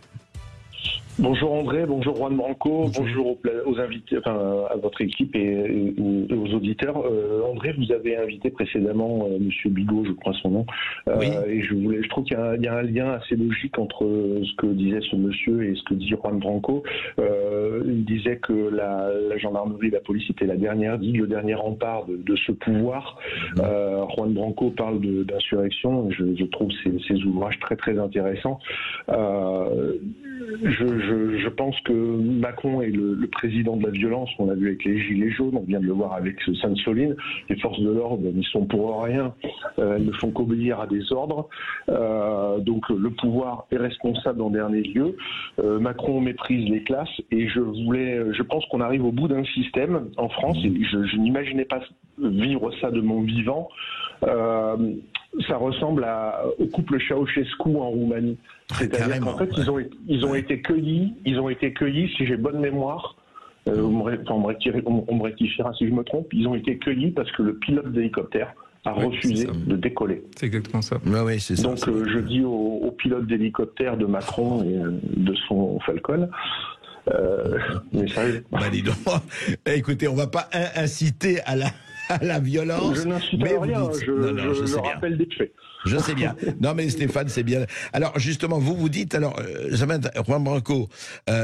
Bonjour André, bonjour Juan Branco, bonjour aux invités, à votre équipe et aux auditeurs. André, vous avez invité précédemment Monsieur Bigot, je crois son nom, oui. Et je trouve qu'il y a un lien assez logique entre ce que disait ce monsieur et ce que dit Juan Branco. Il disait que la gendarmerie, la police était la dernière digue, le dernier rempart de ce pouvoir. Juan Branco parle d'insurrection. Je trouve ces ouvrages très très intéressants. Je pense que Macron est le président de la violence. On l'a vu avec les Gilets jaunes, on vient de le voir avec Sainte-Soline. Les forces de l'ordre n'y sont pour rien. Elles ne font qu'obéir à des ordres. Donc le pouvoir est responsable en dernier lieu. Macron méprise les classes et je pense qu'on arrive au bout d'un système en France. Et je n'imaginais pas vivre ça de mon vivant. Ça ressemble au couple Ceausescu en Roumanie. C'est-à-dire qu'en fait, ils ont été cueillis, si j'ai bonne mémoire, on me rectifiera si je me trompe, ils ont été cueillis parce que le pilote d'hélicoptère a refusé de décoller. C'est exactement ça. Oui, c'est ça. Donc je dis au pilote d'hélicoptère de Macron et de son Falcon, mais sérieux. Dis donc. Écoutez, on ne va pas inciter à la violence. Je n'incite à rien, je rappelle des faits. Je sais bien. Non mais Stéphane, c'est bien. Alors justement, vous dites, Juan Branco,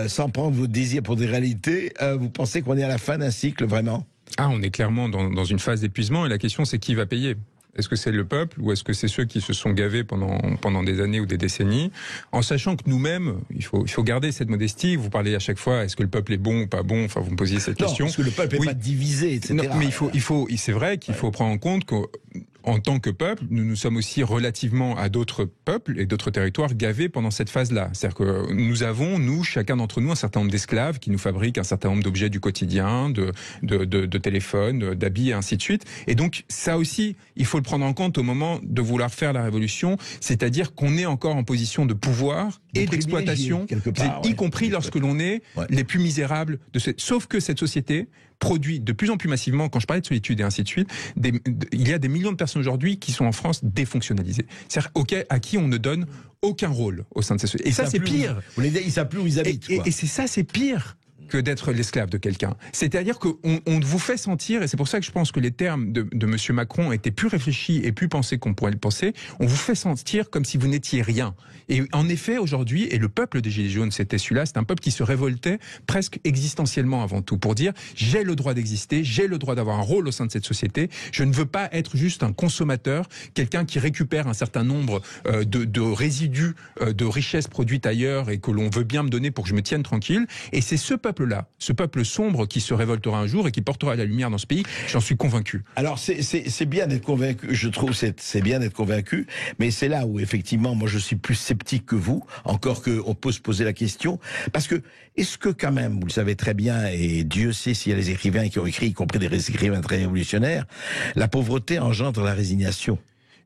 sans prendre vos désirs pour des réalités, vous pensez qu'on est à la fin d'un cycle, vraiment ? On est clairement dans une phase d'épuisement et la question c'est qui va payer ? Est-ce que c'est le peuple ou est-ce que c'est ceux qui se sont gavés pendant des années ou des décennies, en sachant que nous-mêmes, il faut garder cette modestie. Vous parlez à chaque fois, est-ce que le peuple est bon ou pas bon ? Enfin, vous me posiez cette question. Parce que le peuple n'est pas divisé, etc. Non, mais c'est vrai qu'il faut prendre en compte qu'en tant que peuple, nous sommes aussi relativement à d'autres peuples et d'autres territoires gavés pendant cette phase-là. C'est-à-dire que nous avons, chacun d'entre nous, un certain nombre d'esclaves qui nous fabriquent un certain nombre d'objets du quotidien, de téléphones, d'habits et ainsi de suite. Et donc, ça aussi, il faut le prendre en compte au moment de vouloir faire la révolution, c'est-à-dire qu'on est encore en position de pouvoir et d'exploitation, y compris lorsque l'on est les plus misérables de sauf que cette société produit de plus en plus massivement, quand je parlais de solitude et ainsi de suite, il y a des millions de personnes aujourd'hui qui sont en France défonctionnalisées. C'est-à-dire à qui on ne donne aucun rôle au sein de ces sociétés. Et ça, c'est pire. Ils ne savent plus où ils habitent. Et c'est pire que d'être l'esclave de quelqu'un. C'est-à-dire qu'on vous fait sentir, et c'est pour ça que je pense que les termes de M. Macron étaient plus réfléchis et plus pensés qu'on pourrait le penser, on vous fait sentir comme si vous n'étiez rien. Et en effet, aujourd'hui, et le peuple des Gilets jaunes, c'était celui-là, c'est un peuple qui se révoltait presque existentiellement avant tout, pour dire j'ai le droit d'exister, j'ai le droit d'avoir un rôle au sein de cette société, je ne veux pas être juste un consommateur, quelqu'un qui récupère un certain nombre de résidus de richesses produites ailleurs et que l'on veut bien me donner pour que je me tienne tranquille. Et c'est ce peuple-là, ce peuple sombre qui se révoltera un jour et qui portera la lumière dans ce pays, j'en suis convaincu. Alors c'est bien d'être convaincu, je trouve c'est bien d'être convaincu, mais c'est là où effectivement moi je suis plus sceptique que vous, encore qu'on peut se poser la question, parce que est-ce que quand même, vous le savez très bien, et Dieu sait s'il y a des écrivains qui ont écrit, y compris des écrivains très révolutionnaires, la pauvreté engendre la résignation.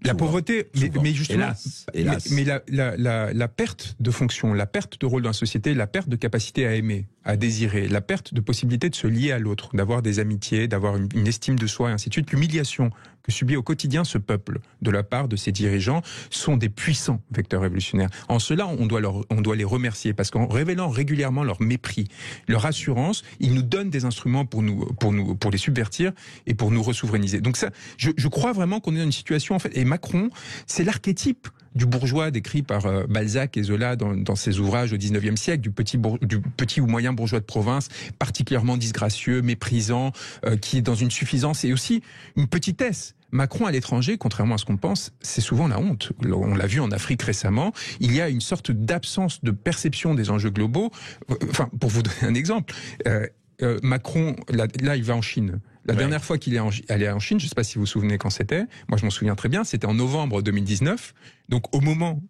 La pauvreté, mais justement, hélas. Mais la perte de fonction, la perte de rôle dans la société, la perte de capacité à aimer, à désirer, la perte de possibilité de se lier à l'autre, d'avoir des amitiés, d'avoir une estime de soi et ainsi de suite, l'humiliation que subit au quotidien ce peuple de la part de ses dirigeants sont des puissants vecteurs révolutionnaires. En cela, on doit les remercier parce qu'en révélant régulièrement leur mépris, leur assurance, ils nous donnent des instruments pour les subvertir et pour nous resouverainiser. Donc ça, je crois vraiment qu'on est dans une situation, en fait, et Macron, c'est l'archétype du bourgeois décrit par Balzac et Zola dans ses ouvrages au XIXe siècle, du petit ou moyen bourgeois de province, particulièrement disgracieux, méprisant, qui est dans une suffisance et aussi une petitesse. Macron à l'étranger, contrairement à ce qu'on pense, c'est souvent la honte. On l'a vu en Afrique récemment, il y a une sorte d'absence de perception des enjeux globaux. Enfin, pour vous donner un exemple, Macron, là il va en Chine. La dernière fois qu'il est allé en Chine, je ne sais pas si vous vous souvenez quand c'était, moi je m'en souviens très bien, c'était en novembre 2019, donc au moment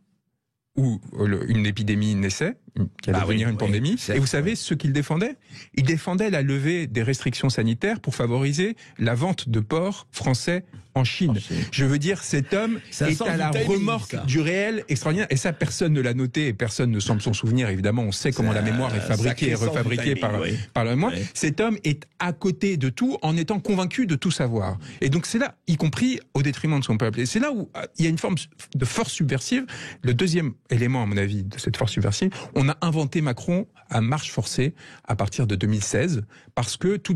où une épidémie naissait, qui allait devenir une pandémie, et vous savez ce qu'il défendait ? Il défendait la levée des restrictions sanitaires pour favoriser la vente de porcs français en Chine. Je veux dire, cet homme est à la remorque du réel extraordinaire, et ça personne ne l'a noté, et personne ne semble s'en souvenir, évidemment, on sait comment la mémoire est fabriquée et refabriquée par la mémoire. Cet homme est à côté de tout en étant convaincu de tout savoir. Et donc c'est là, y compris au détriment de son peuple. Et c'est là où il y a une forme de force subversive. Le deuxième élément, à mon avis, de cette force subversive, on a inventé Macron à marche forcée à partir de 2016, parce que tous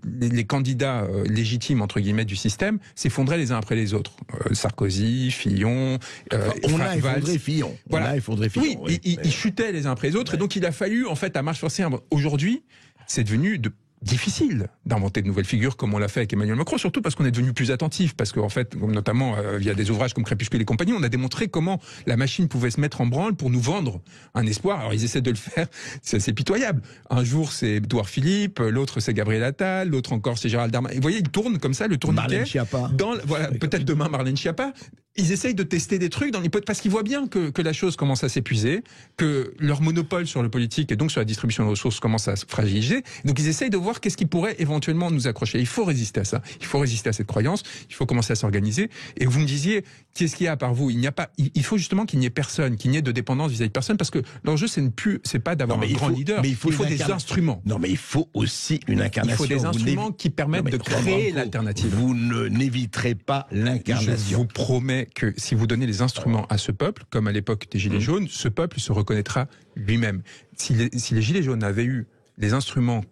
les candidats légitimes, entre guillemets, du système s'effondraient les uns après les autres. Sarkozy, Fillon... on a effondré Fillon. Voilà. Oui, ils chutaient les uns après les autres, et donc il a fallu, en fait, à marche forcée... Aujourd'hui, c'est devenu difficile d'inventer de nouvelles figures comme on l'a fait avec Emmanuel Macron, surtout parce qu'on est devenu plus attentif, parce qu'en fait, notamment via des ouvrages comme Crépuscule et compagnie, on a démontré comment la machine pouvait se mettre en branle pour nous vendre un espoir. Alors ils essaient de le faire, c'est pitoyable. Un jour c'est Édouard Philippe, l'autre c'est Gabriel Attal, l'autre encore c'est Gérald Darmanin. Vous voyez, ils tournent comme ça, le tourniquet. Marlène Schiappa. Voilà, peut-être demain Marlène Schiappa. Ils essayent de tester des trucs parce qu'ils voient bien que la chose commence à s'épuiser, que leur monopole sur le politique et donc sur la distribution de ressources commence à se fragiliser. Donc ils essayent de voir qu'est-ce qui pourrait éventuellement nous accrocher. Il faut résister à ça. Il faut résister à cette croyance. Il faut commencer à s'organiser. Et vous me disiez, qu'est-ce qu'il y a à part vous ? Il faut justement qu'il n'y ait personne, qu'il n'y ait de dépendance vis-à-vis de personne, parce que l'enjeu c'est pas d'avoir un grand leader. Mais il faut des instruments. Non, mais il faut aussi une incarnation. Il faut des instruments qui permettent de créer l'alternative. Vous n'éviterez pas l'incarnation. Je vous promets que si vous donnez les instruments à ce peuple, comme à l'époque des Gilets jaunes, ce peuple se reconnaîtra lui-même. Si les Gilets jaunes avaient eu les instruments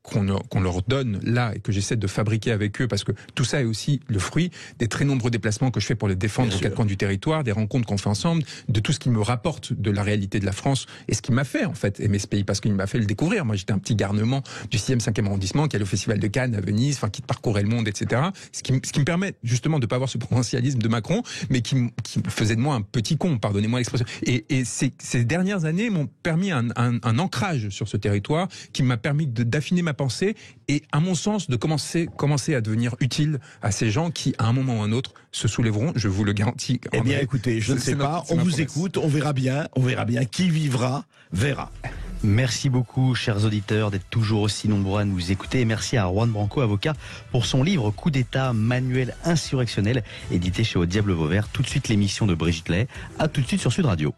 qu'on leur donne là et que j'essaie de fabriquer avec eux, parce que tout ça est aussi le fruit des très nombreux déplacements que je fais pour les défendre aux quatre coins du territoire, des rencontres qu'on fait ensemble, de tout ce qui me rapporte de la réalité de la France et ce qui m'a fait en fait aimer ce pays, parce qu'il m'a fait le découvrir. Moi j'étais un petit garnement du 6e, 5e arrondissement qui allait au Festival de Cannes à Venise, enfin qui parcourait le monde, etc. Ce qui me permet justement de ne pas avoir ce provincialisme de Macron, mais qui faisait de moi un petit con, pardonnez-moi l'expression. Et ces dernières années m'ont permis un ancrage sur ce territoire qui m'a permis d'affiner ma pensée et, à mon sens, de commencer à devenir utile à ces gens qui, à un moment ou à un autre, se soulèveront, je vous le garantis. Eh bien, écoutez, je ne sais pas, on vous écoute, on verra bien, qui vivra, verra. Merci beaucoup, chers auditeurs, d'être toujours aussi nombreux à nous écouter. Et merci à Juan Branco, avocat, pour son livre Coup d'État, manuel insurrectionnel, édité chez Au Diable Vauvert. Tout de suite, l'émission de Brigitte Lay. À tout de suite sur Sud Radio.